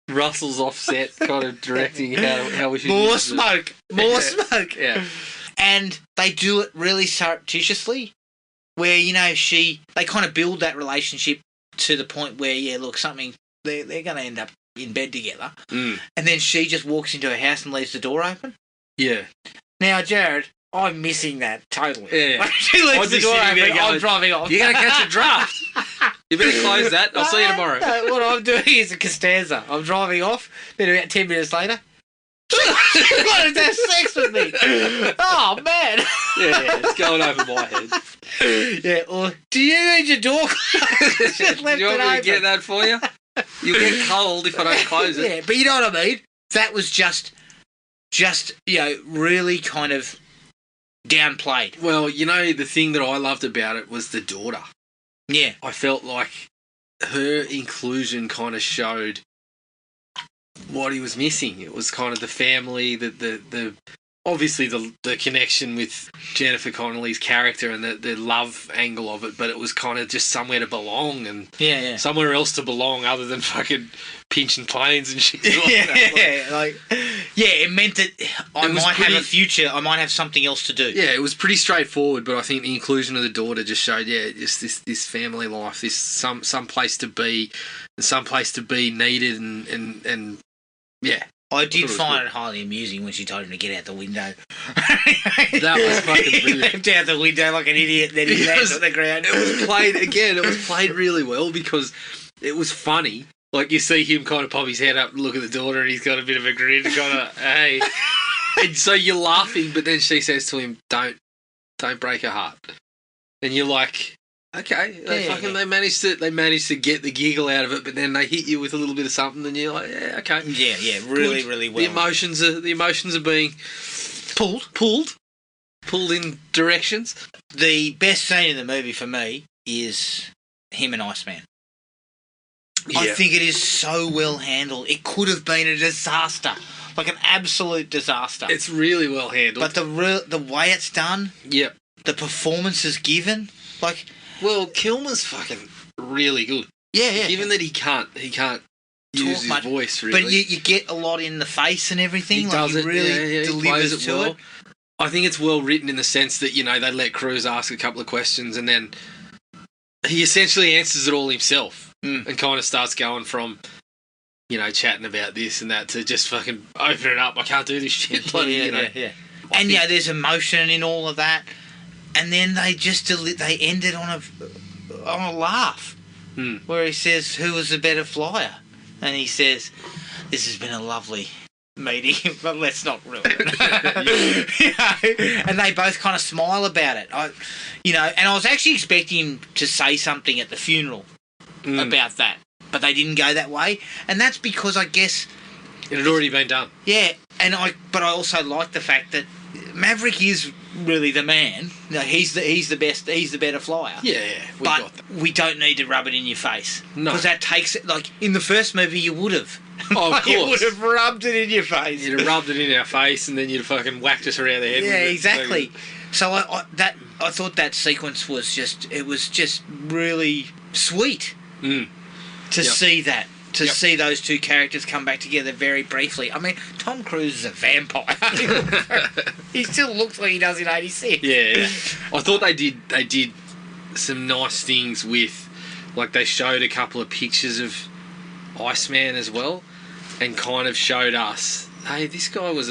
Russell's offset kind of directing how we should More use smoke. More smoke. Yeah. And they do it really surreptitiously, where, they kind of build that relationship to the point where, they're going to end up in bed together. Mm. And then she just walks into her house and leaves the door open. Yeah. Now, Jared, I'm missing that totally. Yeah. Like, she leaves the door open, I'm driving off. You're going to catch a draft. You better close that. I'll see you tomorrow. No, what I'm doing is a Costanza. I'm driving off, then about 10 minutes later, she wanted to have sex with me. Oh, man. Yeah, it's going over my head. Yeah, or do you need your door closed? Just left Do you want it me open. to get that for you? You'll get cold if I don't close it. Yeah, but you know what I mean? That was just really kind of downplayed. Well, the thing that I loved about it was the daughter. Yeah. I felt like her inclusion kind of showed what he was missing. It was kind of the family, the obviously the connection with Jennifer Connelly's character and the love angle of it, but it was kind of just somewhere to belong and somewhere else to belong other than fucking pinching planes and shit. It meant that I might have a future. I might have something else to do. Yeah, it was pretty straightforward, but I think the inclusion of the daughter just showed, just this family life, this some place to be, and some place to be needed, and yeah. I did find it highly amusing when she told him to get out the window. That was fucking brilliant. He left out the window like an idiot, then he lands on the ground. It was played really well because it was funny. Like, you see him kind of pop his head up and look at the daughter, and he's got a bit of a grin, kind of, hey. And so you're laughing, but then she says to him, don't break her heart. And you're like, okay, they managed to get the giggle out of it, but then they hit you with a little bit of something, and you're like, yeah, okay. Yeah, really, really well. The emotions are being pulled in directions. The best scene in the movie for me is him and Iceman. Yeah. I think it is so well handled. It could have been a disaster, like an absolute disaster. It's really well handled. But the way it's done, yep, the performances given, like. Well, Kilmer's fucking really good. Yeah. Given that he can't use his voice really, but you get a lot in the face and everything. He does it really delivers it to it. I think it's well written in the sense that they let Cruise ask a couple of questions and then he essentially answers it all himself and kind of starts going from chatting about this and that to just fucking open it up. I can't do this shit. Yeah. And there's emotion in all of that. And then they just they ended on a laugh, where he says, "Who was the better flyer?" And he says, "This has been a lovely meeting, but let's not ruin it." And they both kind of smile about it. And I was actually expecting him to say something at the funeral about that, but they didn't go that way, and that's because I guess it had already been done. Yeah, but I also like the fact that Maverick is really the man. He's the best. He's the better flyer. Yeah. But we don't need to rub it in your face. No, because that takes it. Like in the first movie, you would have. Oh, of course. You would have rubbed it in your face. You'd have rubbed it in our face, and then you'd have fucking whacked us around the head. Yeah, exactly. So I thought that sequence was just really sweet to see that. To see those two characters come back together very briefly. I mean, Tom Cruise is a vampire. He still looks like he does in 86. Yeah. I thought they did some nice things with, like, they showed a couple of pictures of Iceman as well, and kind of showed us hey, this guy was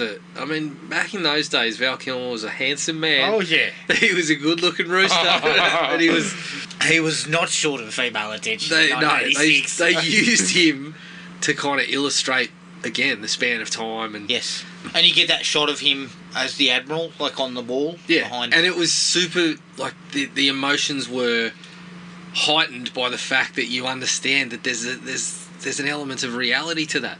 back in those days, Val Kilmer was a handsome man. Oh, yeah. He was a good-looking rooster. And he was... not short of female attention. They used him to kind of illustrate, again, the span of time. And yes. And you get that shot of him as the Admiral, like on the wall. Yeah, behind. And it was super, like, the emotions were heightened by the fact that you understand that there's an element of reality to that.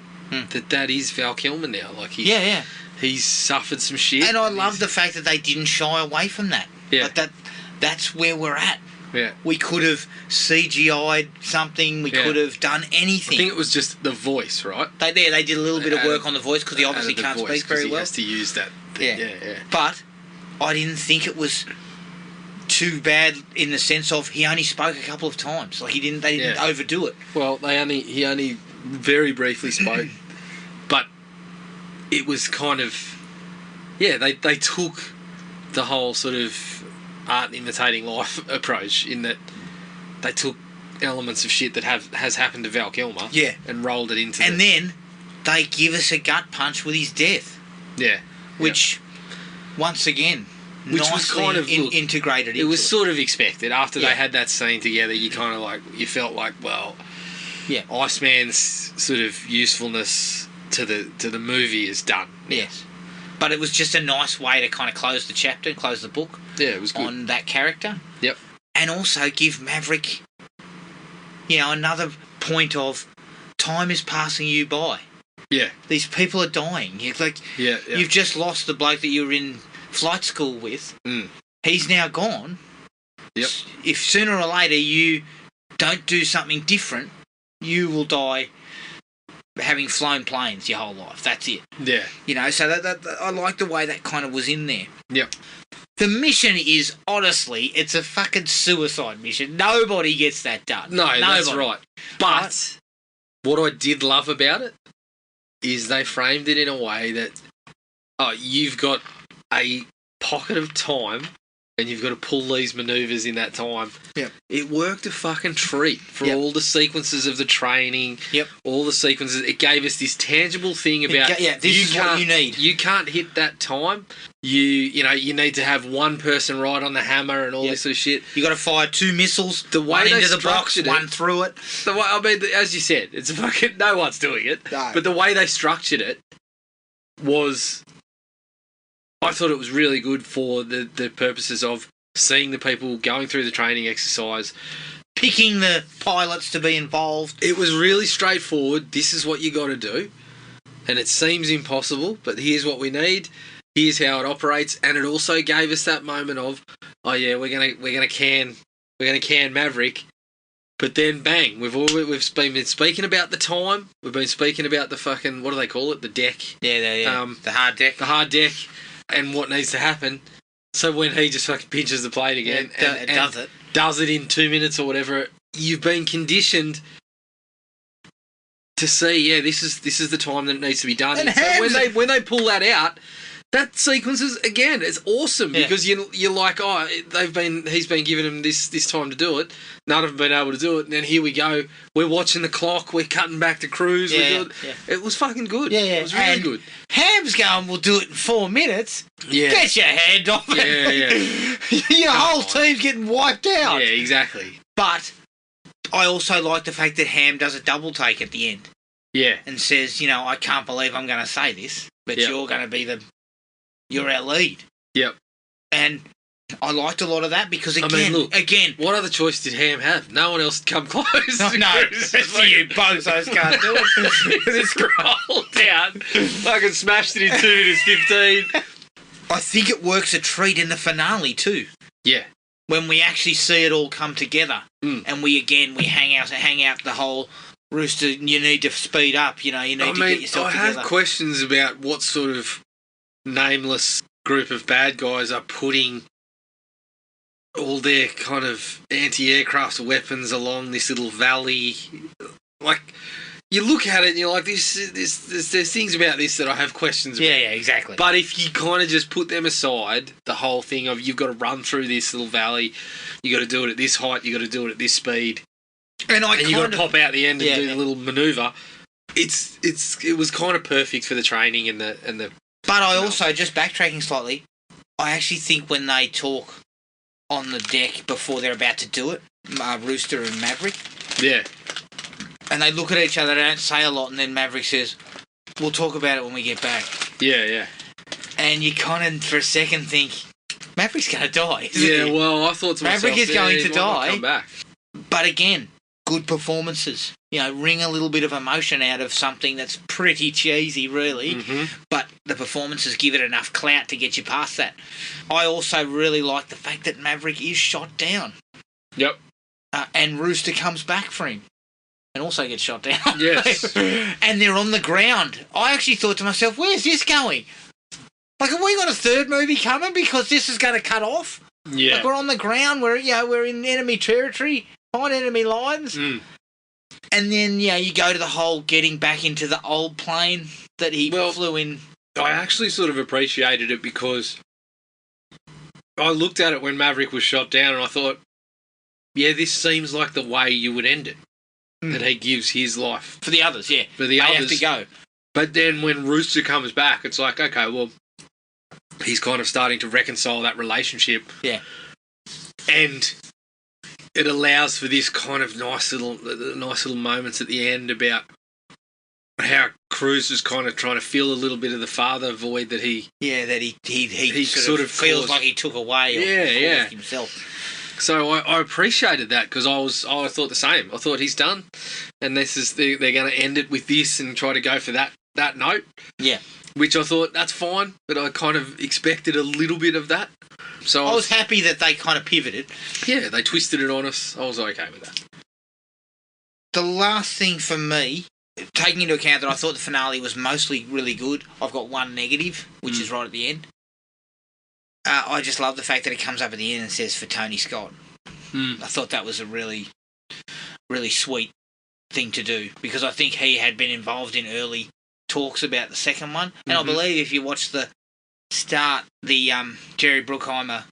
That is Val Kilmer now. Like he's suffered some shit. And I love the fact that they didn't shy away from that. Yeah. But that's where we're at. Yeah. We could have CGI'd something. We could have done anything. I think it was just the voice, right? They did a little bit of work on the voice because he obviously can't speak very well. He has to use that. Yeah. But I didn't think it was too bad in the sense of he only spoke a couple of times. Like they didn't overdo it. Well, he only very briefly spoke, but it was kind of they took the whole sort of art imitating life approach in that they took elements of shit that has happened to Val Kilmer and rolled it into then they give us a gut punch with his death, which once again was kind of integrated into it. Was sort of expected after they had that scene together. You kind of you felt like, well, Iceman's sort of usefulness to the movie is done. Yes. But it was just a nice way to kind of close the chapter, close the book. Yeah, it was good. On that character. Yep. And also give Maverick, another point of time is passing you by. Yeah. These people are dying. You've just lost the bloke that you were in flight school with. He's now gone. Yep. If sooner or later you don't do something different, you will die having flown planes your whole life. That's it. Yeah. So that I like the way that kind of was in there. Yep. The mission is, honestly, it's a fucking suicide mission. Nobody gets that done. No, that's right. But what I did love about it is they framed it in a way that, you've got a pocket of time and you've got to pull these manoeuvres in that time. Yep. It worked a fucking treat for all the sequences of the training. Yep. All the sequences. It gave us this tangible thing about this is what you need. You can't hit that time. You need to have one person right on the hammer and all this sort of shit. You got to fire 2 missiles. The way one they into the box, structured one through it. The way, as you said, it's fucking no one's doing it. No. But the way they structured it was, I thought it was really good for the purposes of seeing the people going through the training exercise, picking the pilots to be involved. It was really straightforward. This is what you got to do, and it seems impossible, but here's what we need. Here's how it operates, and it also gave us that moment of, we're gonna can Maverick, but then bang, we've been speaking about the time. We've been speaking about the fucking, what do they call it? The deck. Yeah. The hard deck. The hard deck, and what needs to happen. So when he just fucking pinches the plate again and does it in 2 minutes or whatever, you've been conditioned to see, this is the time that it needs to be done. And so when they pull that out, that sequence is, again, it's awesome because you're like, he's been giving him this time to do it. None of them been able to do it, and then here we go. We're watching the clock. We're cutting back to cruise. It was fucking good. It was really good. Ham's going, we'll do it in 4 minutes. Yeah. Get your hand off it. Your whole team's getting wiped out. Yeah, exactly. But I also like the fact that Ham does a double take at the end. Yeah. And says, I can't believe I'm going to say this, but you're going to be you're our lead. Yep. And I liked a lot of that because, again, what other choice did Ham have? No one else come close. No, you bozos can't do it. They scrolled down, fucking smashed it in 2 minutes 15. I think it works a treat in the finale too. Yeah. When we actually see it all come together, and we hang out the whole Rooster. You need to speed up. You need to get yourself together. I have questions about what sort of nameless group of bad guys are putting all their kind of anti-aircraft weapons along this little valley. Like, you look at it and you're like, there's things about this that I have questions about. Yeah, exactly. But if you kind of just put them aside, the whole thing of you've got to run through this little valley, you got to do it at this height, you got to do it at this speed, and you got to pop out the end and do the little manoeuvre. it was kind of perfect for the training and the. But I also, just backtracking slightly, I actually think when they talk on the deck before they're about to do it, Rooster and Maverick, Yeah. and they look at each other, they don't say a lot, and then Maverick says, "We'll talk about it when we get back." Yeah. And you kind of, for a second, think Maverick's going to die. Isn't Yeah. he? Well, I thought to myself, Maverick is going he to might not die. Come back. But again, good performances. You know, wring a little bit of emotion out of something that's pretty cheesy, really. Mm-hmm. But the performances give it enough clout to get you past that. I also really like the fact that Maverick is shot down. Yep. And Rooster comes back for him. And also gets shot down. Yes. And they're on the ground. I actually thought to myself, where's this going? Like, have we got a third movie coming because this is going to cut off? Yeah. Like, we're on the ground. We're in enemy territory, on enemy lines. Mm. And then, you go to the whole getting back into the old plane that he flew in. I actually sort of appreciated it because I looked at it when Maverick was shot down and I thought, yeah, this seems like the way you would end it. That he gives his life. For the others, yeah. For the they others. have to go. But then when Rooster comes back, it's like, okay, well, he's kind of starting to reconcile that relationship. Yeah. And it allows for this kind of nice little moments at the end about how Cruz is kind of trying to fill a little bit of the father void that he... Yeah, that he sort of feels like he took away or himself. So I appreciated that because I thought the same. I thought he's done, and they're going to end it with this and try to go for that note. Yeah, which I thought that's fine, but I kind of expected a little bit of that. So I was happy that they kind of pivoted. Yeah, they twisted it on us. I was okay with that. The last thing for me, taking into account that I thought the finale was mostly really good, I've got one negative, which is right at the end. I just love the fact that it comes up at the end and says for Tony Scott. I thought that was a really, really sweet thing to do because I think he had been involved in early talks about the second one. And I believe if you watch the start, the Jerry Bruckheimer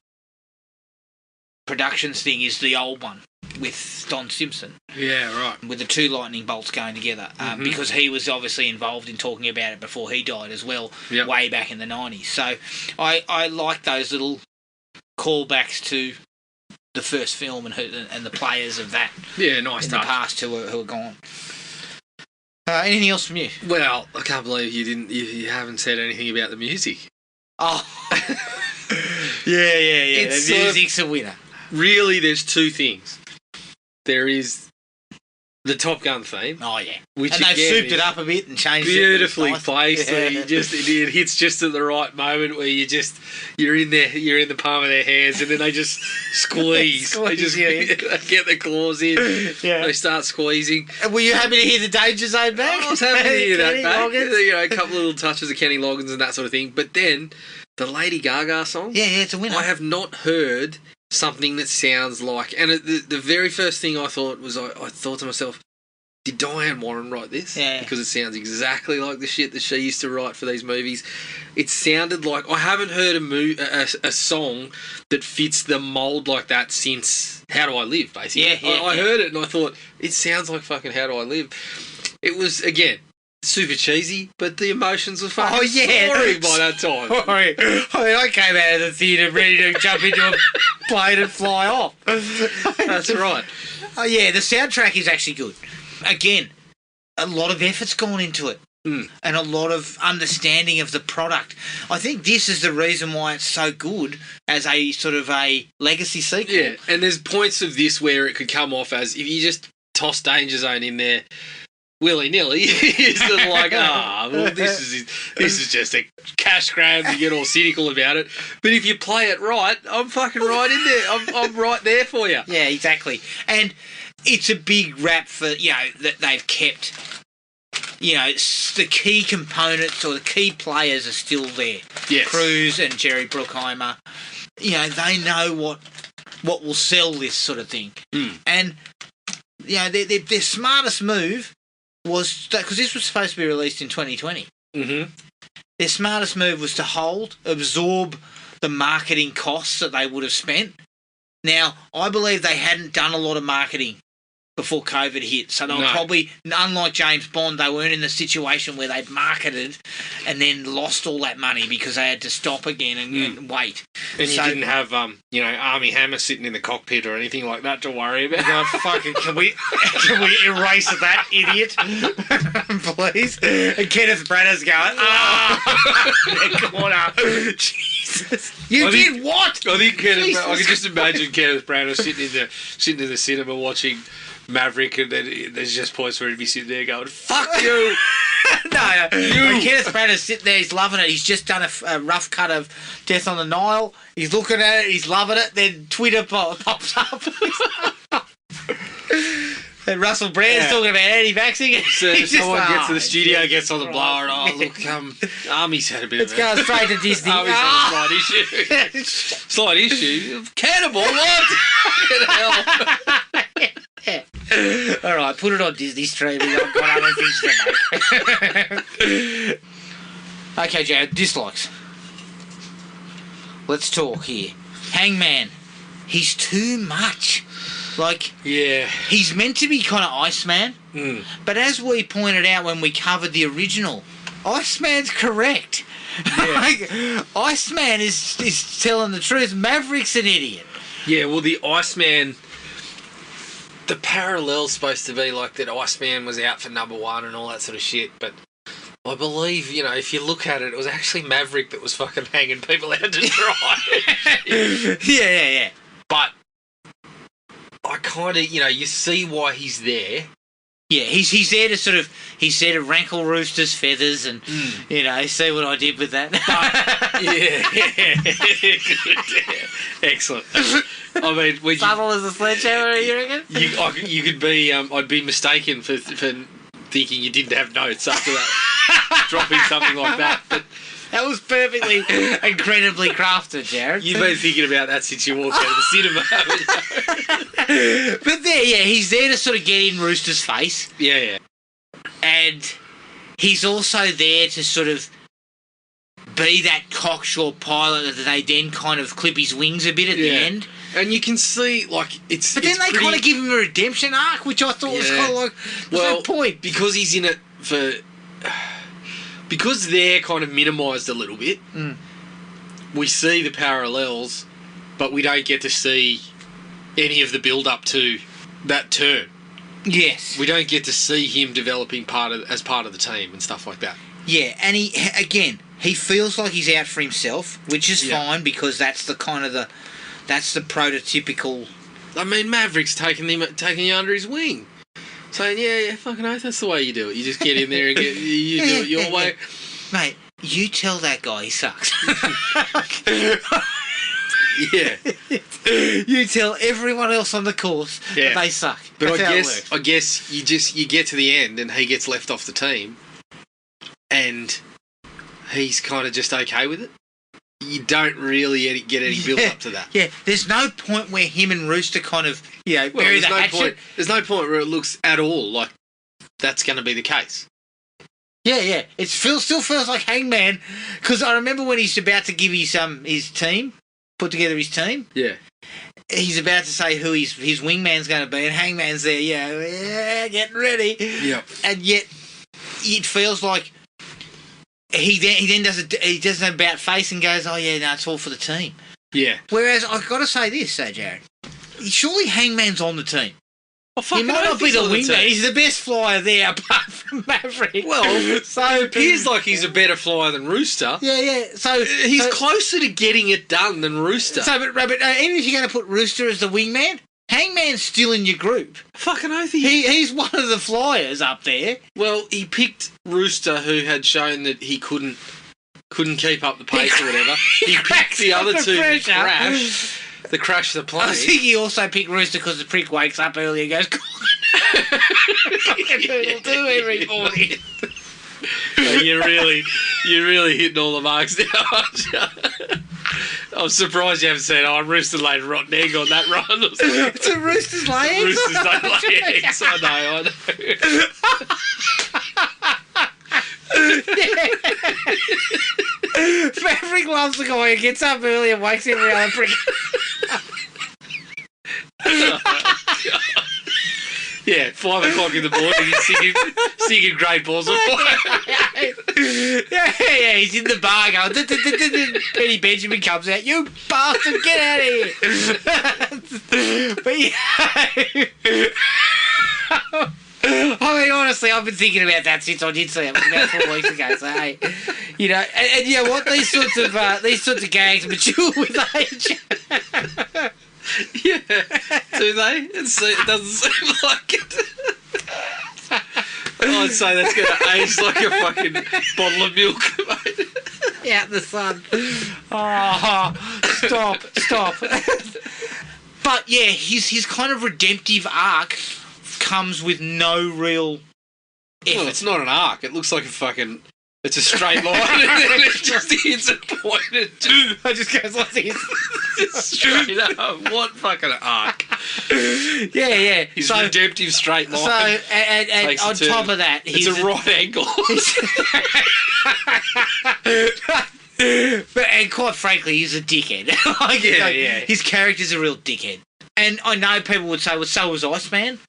Productions thing is the old one with Don Simpson. Yeah, right. With the two lightning bolts going together. Because he was obviously involved in talking about it before he died as well, way back in the 90s. So I like those little callbacks to the first film and the players of that. Yeah, nice in touch. the past who are gone. Anything else from you? Well, I can't believe you haven't said anything about the music. Oh. yeah. It's The music's a winner. Really, there's two things. There is the Top Gun theme. Oh, yeah. Which and they've souped it up a bit and changed beautifully it. Placed. Yeah. It hits just at the right moment where you're in the palm of their hands and then they just squeeze. They just get the claws in. Yeah. They start squeezing. Were you happy to hear the Danger Zone back? I was happy to hear that back. Loggins? A couple of little touches of Kenny Loggins and that sort of thing. But then the Lady Gaga song. Yeah, it's a winner. I have not heard something that sounds like, and the very first thing I thought was I thought to myself, did Diane Warren write this? Yeah. Because it sounds exactly like the shit that she used to write for these movies. It sounded like I haven't heard a song that fits the mold like that since How Do I Live, basically. I heard it and I thought it sounds like fucking How Do I Live. It was again super cheesy, but the emotions were fucking soaring by that time. Sorry. I came out of the theatre ready to jump into a plane and fly off. That's right. Oh yeah, the soundtrack is actually good. Again, a lot of effort's gone into it. And a lot of understanding of the product. I think this is the reason why it's so good as a sort of a legacy sequel. Yeah, and there's points of this where it could come off as if you just toss Danger Zone in there willy-nilly, it's sort of like, well, this is just a cash grab, you get all cynical about it. But if you play it right, I'm fucking right in there. I'm right there for you. Yeah, exactly. And it's a big rap for, that they've kept, the key components or the key players are still there. Yes. Cruz and Jerry Bruckheimer, they know what will sell this sort of thing. And, their smartest move was, because this was supposed to be released in 2020. Their smartest move was to absorb the marketing costs that they would have spent. Now, I believe they hadn't done a lot of marketing before COVID hit. So they were No. probably, unlike James Bond, they weren't in the situation where they'd marketed and then lost all that money because they had to stop again and wait. And you So- didn't have, Army Hammer sitting in the cockpit or anything like that to worry about. God, fucking, can we erase that idiot, please? And Kenneth Branagh's going, in the corner. Jesus, you did what? I think I Jesus can just imagine Kenneth Branagh sitting in the cinema watching Maverick, and then there's just points where he'd be sitting there going, "Fuck you!" No, when Kenneth Branagh's sitting there, he's loving it. He's just done a rough cut of Death on the Nile. He's looking at it, he's loving it. Then Twitter pops up. And Russell Brand's talking about anti-vaxxing. So He's just someone like, gets to the "Oh, studio, Jesus gets on the blower, Christ." and look, Army's had a bit It's of a... going straight to Disney. Army's had a slight issue. Slight issue? Cannibal, what? Fucking hell. All right, put it on Disney streaming. I've got other things to make. Okay, Jared, dislikes. Let's talk here. Hangman, he's too much. Like, Yeah. he's meant to be kind of Iceman, but as we pointed out when we covered the original, Iceman's correct. Like, Iceman is telling the truth. Maverick's an idiot. Yeah, well, the Iceman... The parallel's supposed to be like that Iceman was out for number one and all that sort of shit, but I believe, if you look at it, it was actually Maverick that was fucking hanging people out to dry. Yeah. But I kind of, you see why he's there. Yeah, he's there to sort of, he's there to rankle Rooster's feathers and, see what I did with that. Yeah. Excellent. I mean, when Subtle as a sledgehammer, you reckon? you could be, I'd be mistaken for thinking you didn't have notes after that, dropping something like that. But That was perfectly, incredibly crafted, Jared. you've been thinking about that since you walked out of the cinema, haven't you? But he's there to sort of get in Rooster's face. Yeah. And he's also there to sort of be that cocksure pilot that they then kind of clip his wings a bit at the end. And you can see, like, it's... But then it's they pretty... kind of give him a redemption arc, which I thought was kind of like, there's no point. Because he's in it for... Because they're kind of minimised a little bit, we see the parallels, but we don't get to see any of the build-up to that turn. Yes. We don't get to see him developing as part of the team and stuff like that. Yeah, and he feels like he's out for himself, which is fine because that's the kind of that's the prototypical. I mean, Maverick's taking you under his wing, saying, "Yeah, fucking oath, that's the way you do it. You just get in there and you do it your way." Mate, you tell that guy he sucks. Yeah. You tell everyone else on the course that they suck. But That's how I guess you get to the end and he gets left off the team, and he's kind of just okay with it. You don't really get any build up to that. Yeah, there's no point where him and Rooster kind of bury the hatchet. There's no point where it looks at all like that's going to be the case. Yeah. It still feels like Hangman, because I remember when he's about to give his team, put together his team. Yeah. He's about to say who his wingman's going to be, and Hangman's there, getting ready. Yeah. And yet, it feels like he then does an about face and goes, "Oh yeah, no, it's all for the team." Yeah. Whereas I've got to say this, though, Jared. Surely Hangman's on the team. Oh, He might not be the wingman. He's the best flyer there, apart from Maverick. Well, so it appears like he's a better flyer than Rooster. Yeah. So he's closer to getting it done than Rooster. So, but even if you're going to put Rooster as the wingman, Hangman's still in your group. Fucking oath, he's one of the flyers up there. Well, he picked Rooster, who had shown that he couldn't keep up the pace or whatever. He picked the other two to crash. To crash the plane. I think he also picked Rooster because the prick wakes up early and goes, "It'll do every morning." You're really hitting all the marks now, aren't you? I'm surprised you haven't said, Rooster laid a rotten egg on that run. It's a Rooster's lay eggs. Roosters don't lay eggs. I know. Maverick loves the guy who gets up early and wakes every other prick. Yeah, 5 o'clock in the morning, he's singing Great Balls of Fire. Yeah, he's in the bar going, Penny Benjamin comes out, you bastard, get out of here. But yeah. I mean, honestly, I've been thinking about that since I did see it. It was about 4 weeks ago. So, hey, you know, and you know what? These sorts of gags mature with age. Yeah, do they? It doesn't seem like it. I'd say that's going to age like a fucking bottle of milk, mate. Out in the sun. Oh, stop. But yeah, his kind of redemptive arc comes with no real effort. Well, it's not an arc. It looks like it's a straight line, and then it just hits a point. I just goes like this. Straight up. What fucking arc? Yeah. His redemptive straight line. So, and on top of that, it's a right angle. And quite frankly, he's a dickhead. His character's a real dickhead. And I know people would say, well, so was Iceman.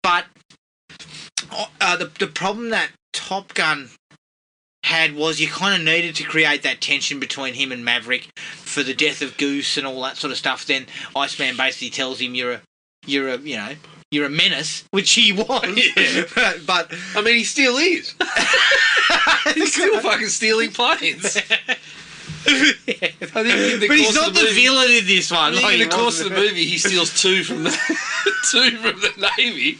But the problem that Top Gun had was you kind of needed to create that tension between him and Maverick for the death of Goose and all that sort of stuff. Then Iceman basically tells him you're a menace, which he was. Yeah. but I mean, he still is. He's still fucking stealing planes. I think but he's not the villain in this one. In the course of the movie, he steals two from the Navy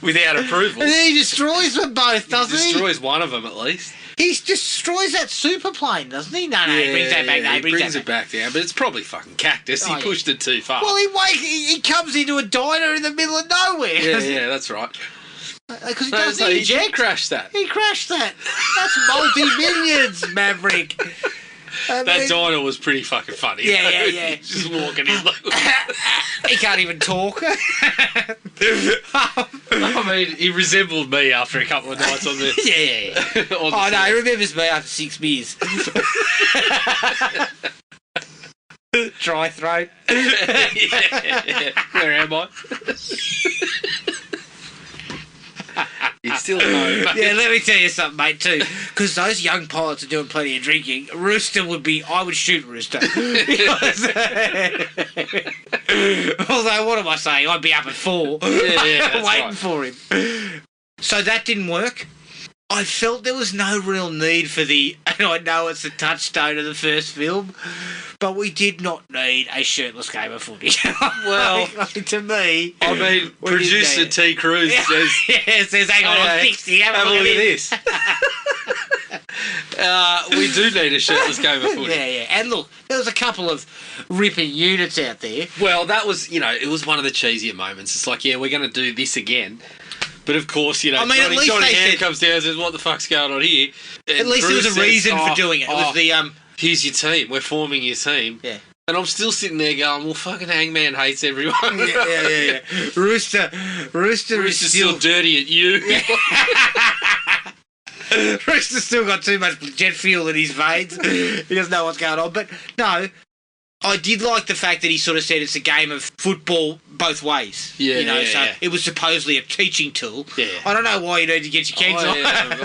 without approval. And then he destroys them both, doesn't he? Destroys one of them at least. He destroys that super plane, doesn't he? No, he brings that back. He brings it back down, but it's probably fucking Cactus. He pushed it too far. Well, he comes into a diner in the middle of nowhere. Yeah, that's right. Because he doesn't eject. He crashed that. That's multi-millions, Maverick. That diner was pretty fucking funny. Yeah. Just walking in like... He can't even talk. I mean, he resembled me after a couple of nights on the... Yeah. Oh, no, he remembers me after 6 beers. Dry throat. Yeah. Where am I? You're still at home, mate. Yeah, let me tell you something, mate, too. Because those young pilots are doing plenty of drinking. Rooster I would shoot Rooster. Although, what am I saying? I'd be up at 4. Yeah, waiting for him. So that didn't work. I felt there was no real need for and I know it's the touchstone of the first film, but we did not need a shirtless game of footy. Well, to me... I mean, producer T. Cruz says, hang on, I'm 60, have a look at this. We do need a shirtless game of footy. Yeah. And look, there was a couple of ripping units out there. Well, that was, it was one of the cheesier moments. It's like, we're going to do this again. But of course, Johnny Hand comes down and says, what the fuck's going on here? And at least there was a reason for doing it. It was the... Here's your team. We're forming your team. Yeah. And I'm still sitting there going, well, fucking Hangman hates everyone. Yeah. Rooster Rooster's still dirty at you. Yeah. Rooster's still got too much jet fuel in his veins. He doesn't know what's going on. But, no... I did like the fact that he sort of said it's a game of football both ways. Yeah. It was supposedly a teaching tool. Yeah. I don't know why you need to get your kegs on.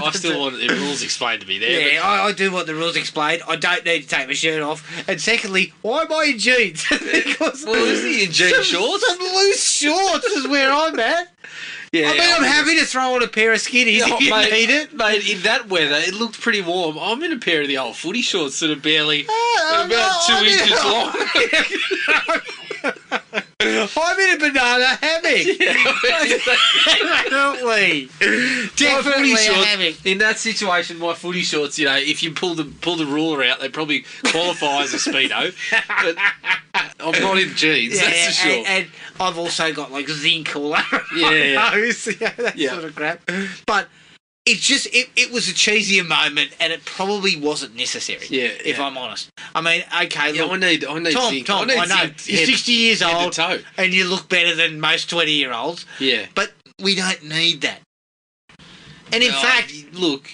I still want the rules explained to me there. Yeah, I do want the rules explained. I don't need to take my shirt off. And secondly, why am I in jeans? Because isn't he in jean shorts? Some loose shorts is where I'm at. Yeah, I'm happy to throw on a pair of skinnies if you need it. Mate, in that weather, it looked pretty warm. I'm in a pair of the old footy shorts that are barely about 2 inches long. I'm in a banana hammock. Definitely a hammock. In that situation, my footy shorts, if you pull the ruler out, they probably qualify as a Speedo. But I'm not in jeans, that's for sure. And I've also got like zinc all over my nose, sort of crap. But it's just it was a cheesier moment, and it probably wasn't necessary. If I'm honest. I mean, okay, look, I need zinc. Tom, I know you're 60 years old, and you look better than most 20-year-olds. Yeah, but we don't need that. And in fact, look.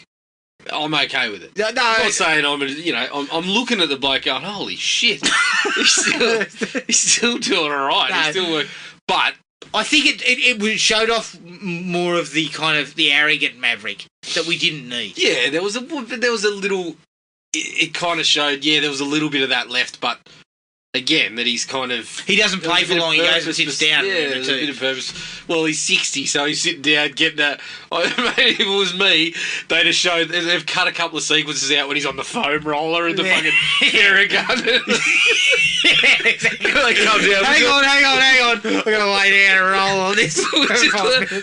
I'm okay with it. No, I'm not saying I'm looking at the bloke going, holy shit, he's still doing all right. He's still working. But I think it showed off more of the kind of the arrogant Maverick that we didn't need. Yeah, there was a little. It kind of showed. Yeah, there was a little bit of that left, but again, that he's kind of. He doesn't play for long. He goes and sits down. Yeah, there's a bit of purpose. Well, he's 60, so he's sitting down getting that. Maybe if it was me, they'd have showed. They've cut a couple of sequences out when he's on the foam roller and the fucking air gun. Yeah, exactly. They come down. Hang on. I'm gonna lay down and roll on this.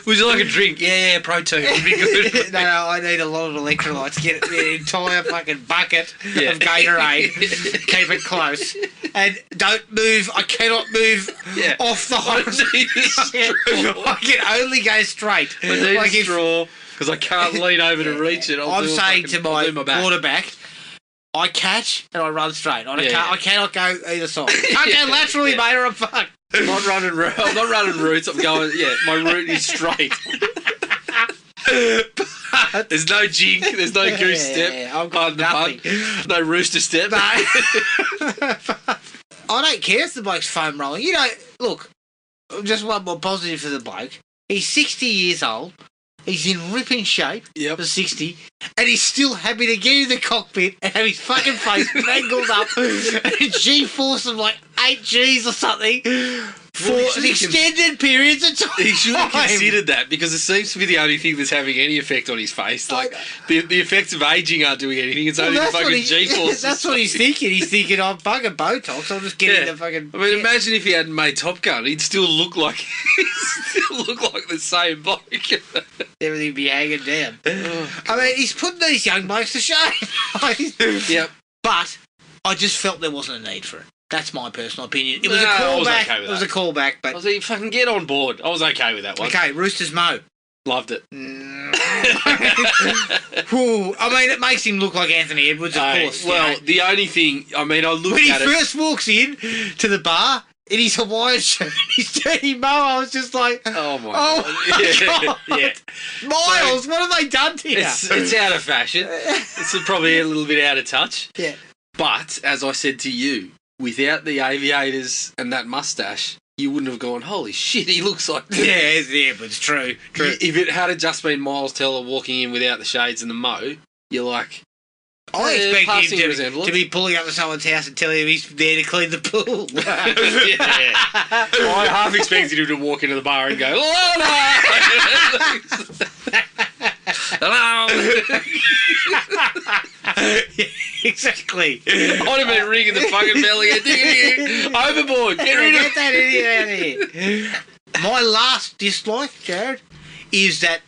Would you like a drink? Yeah, protein. It'd be good. No, I need a lot of electrolytes. Get the entire fucking bucket of Gatorade. Keep it close. And don't move. I cannot move off the horizontal. I can only go straight. I need a straw because I can't lean over to reach it. I'm saying to my quarterback, I catch and I run straight. I cannot go either side. I can't go laterally, mate, or I'm fucked. I'm not running routes. I'm going. Yeah, my route is straight. There's no jink. There's no goose step. I've got nothing. No rooster step. No. I don't care if the bloke's foam rolling. You know, look, just one more positive for the bloke. He's 60 years old. He's in ripping shape for 60, and he's still happy to get in the cockpit and have his fucking face mangled up and a G-force of like 8 Gs or something for extended periods of time. He should have considered that because it seems to be the only thing that's having any effect on his face. Like the effects of aging aren't doing anything. It's only the fucking G-force. That's what he's thinking. He's thinking, I'm fucking Botox. I'll just get in the fucking. I mean, imagine if he hadn't made Top Gun. He'd still look like the same bloke. Everything be hanging down. I mean, he's putting these young blokes to shame. Yep. But I just felt there wasn't a need for it. That's my personal opinion. It was a callback. It was a callback, but I was like, fucking get on board. I was okay with that one. Okay, Roosters Mo. Loved it. I mean, it makes him look like Anthony Edwards, of course. Well, the only thing, I mean, I looked when at it. When he first walks in to the bar in his Hawaiian shirt, his dirty mo, I was just like, oh my God. Yeah. Miles, so, what have they done to you? It's out of fashion. It's probably a little bit out of touch. Yeah. But, as I said to you, without the aviators and that mustache, you wouldn't have gone, holy shit, he looks like... Yeah, but it's true. If it had just been Miles Teller walking in without the shades and the mo, you're like... I expect him to be pulling up to someone's house and telling him he's there to clean the pool. I half expected him to walk into the bar and go, hello! Yeah, exactly. I'd have been ringing the fucking bell again. Overboard, get rid of that idiot out of here. My last dislike, Jared, is that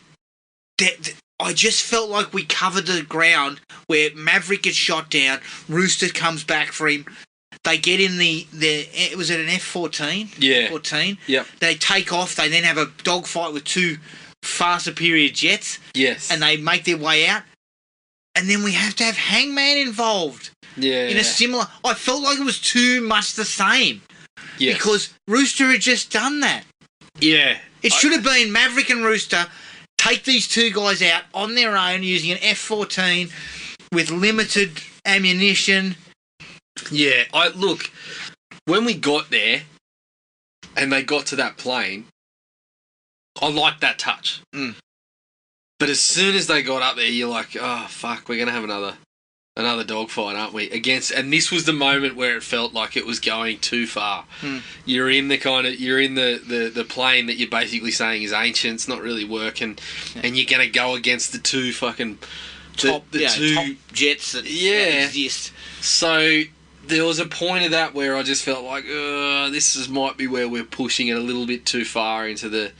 I just felt like we covered the ground where Maverick gets shot down, Rooster comes back for him. They get in was it an F-14? Yeah. F-14. Yep. They take off. They then have a dogfight with 2 far superior jets. Yes. And they make their way out. And then we have to have Hangman involved. Yeah. In a similar... I felt like it was too much the same. Yes. Because Rooster had just done that. Yeah. It should have been Maverick and Rooster take these 2 guys out on their own using an F-14 with limited ammunition. Yeah. Look, when we got there and they got to that plane, I liked that touch. Mm. But as soon as they got up there, you're like, oh, fuck, we're going to have another dogfight, aren't we? And this was the moment where it felt like it was going too far. Mm. You're in the plane that you're basically saying is ancient, it's not really working, and you're going to go against the 2 fucking top jets that exist. So there was a point of that where I just felt like, might be where we're pushing it a little bit too far into the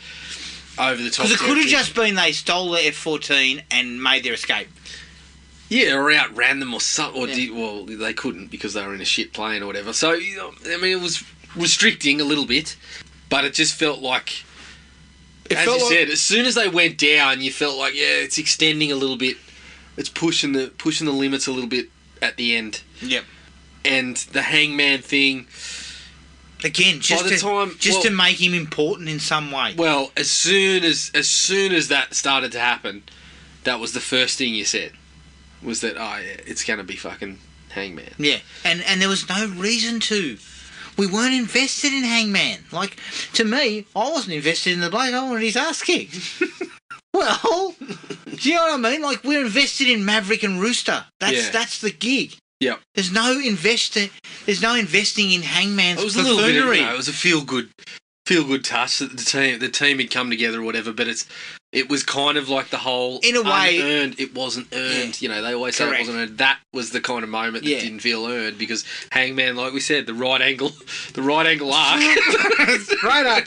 over the top. Because it could have just been they stole the F-14 and made their escape. Yeah, or outran them or something. Well, they couldn't because they were in a shit plane or whatever. So, I mean, it was restricting a little bit, but it just felt like, as you said, as soon as they went down, you felt like, it's extending a little bit. It's pushing the limits a little bit at the end. Yep. And the Hangman thing... Again, just to make him important in some way. Well, as soon as that started to happen, that was the first thing you said. Was that, it's going to be fucking Hangman. Yeah, and there was no reason to. we weren't invested in Hangman. Like, to me, I wasn't invested in the bloke. I wanted his ass kicked. Well, do you know what I mean? Like, we're invested in Maverick and Rooster. That's the gig. Yep. There's no investing in Hangman's It was a little bit. buffoonery. It was a feel good touch that the team had come together or whatever. But it was kind of like the whole in a way unearned. It wasn't earned. Yeah. They always say it wasn't earned. That was the kind of moment that didn't feel earned because Hangman, like we said, the right angle arc. straight up.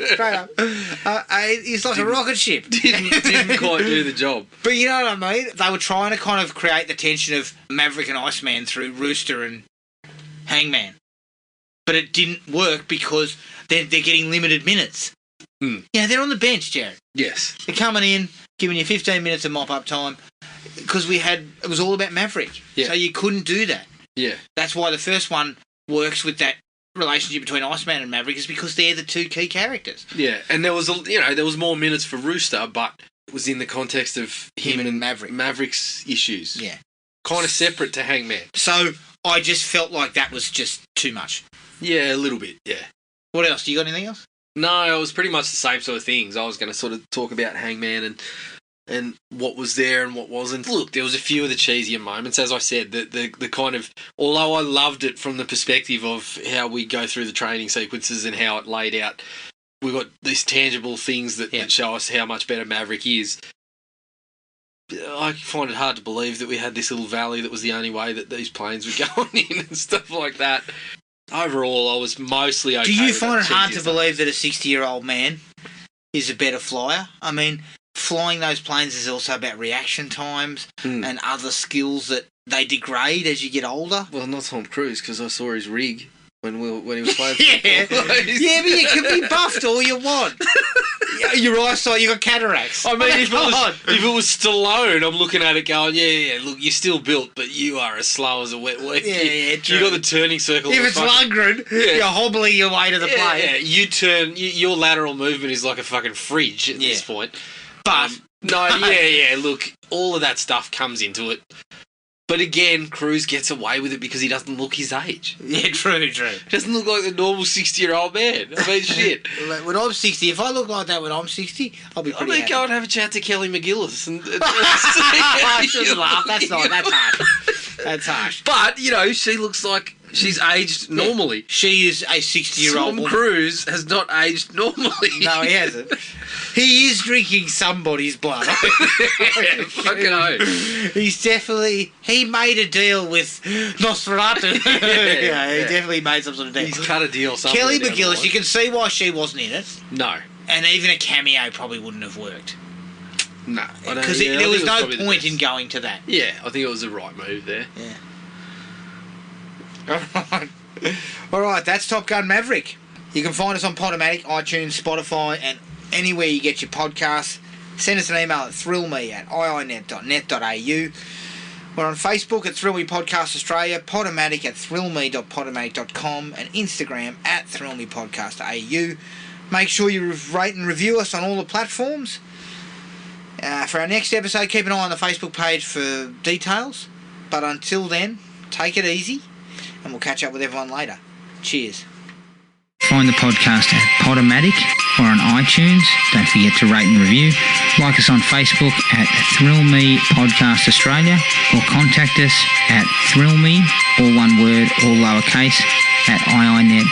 He's like a rocket ship. Didn't quite do the job. But you know what I mean? They were trying to kind of create the tension of Maverick and Iceman through Rooster and Hangman. But it didn't work because they're getting limited minutes. Yeah, they're on the bench, Jared. Yes. They're coming in, giving you 15 minutes of mop-up time because it was all about Maverick. Yeah. So you couldn't do that. Yeah. That's why the first one works with that relationship between Iceman and Maverick is because they're the two key characters. Yeah, and there was more minutes for Rooster, but it was in the context of him and Maverick's issues. Yeah. Kind of separate to Hangman. So I just felt like that was just too much. Yeah, a little bit, yeah. What else? Do you got anything else? No, it was pretty much the same sort of things. I was going to sort of talk about Hangman and what was there and what wasn't. Look, there was a few of the cheesier moments, as I said, the kind of, although I loved it from the perspective of how we go through the training sequences and how it laid out, we've got these tangible things that show us how much better Maverick is. I find it hard to believe that we had this little valley that was the only way that these planes were going in and stuff like that. Overall, I was mostly okay. Do you with find it hard to stuff. believe that a 60-year-old man is a better flyer? I mean, flying those planes is also about reaction times and other skills that they degrade as you get older. Well, not Tom Cruise, because I saw his rig when he was playing yeah. football. Yeah, but you can be buffed all you want. Your eyesight, you got cataracts. I mean, if it was Stallone, I'm looking at it going, yeah, look, you're still built, but you are as slow as a wet week. Yeah, true. You got the turning circle. If it's Lundgren, you're hobbling your way to the plane. Yeah, you turn, your lateral movement is like a fucking fridge at this point. But look, all of that stuff comes into it. But again, Cruise gets away with it because he doesn't look his age. Yeah, true. He doesn't look like the normal 60-year-old man. I mean, shit. When I'm 60, if I look like that when I'm 60, I'll be pretty happy. Go and have a chat to Kelly McGillis. I shouldn't laugh. That's harsh. That's harsh. But, she looks like she's aged normally. Yeah. She is a 60-year-old Tom Cruise has not aged normally. No, he hasn't. He is drinking somebody's blood. Fucking hell. He's definitely... He made a deal with Nosferatu. He definitely made some sort of deal. He's cut a deal somewhere. Kelly McGillis, you can see why she wasn't in it. No. And even a cameo probably wouldn't have worked. No. Because there was no point in going to that. Yeah, I think it was the right move there. Yeah. All right, that's Top Gun Maverick. You can find us on Podomatic, iTunes, Spotify, and anywhere you get your podcasts. Send us an email at thrillme@iinet.net.au. We're on Facebook at Thrill Me Podcast Australia, Podomatic at thrillme.podomatic.com, and Instagram at thrillmepodcast.au. Make sure you rate and review us on all the platforms. For our next episode, keep an eye on the Facebook page for details. But until then, take it easy, and we'll catch up with everyone later. Cheers. Find the podcast at Podomatic or on iTunes. Don't forget to rate and review. Like us on Facebook at Thrill Me Podcast Australia, or contact us at thrillme, all one word, all lowercase, at iinet.net.au.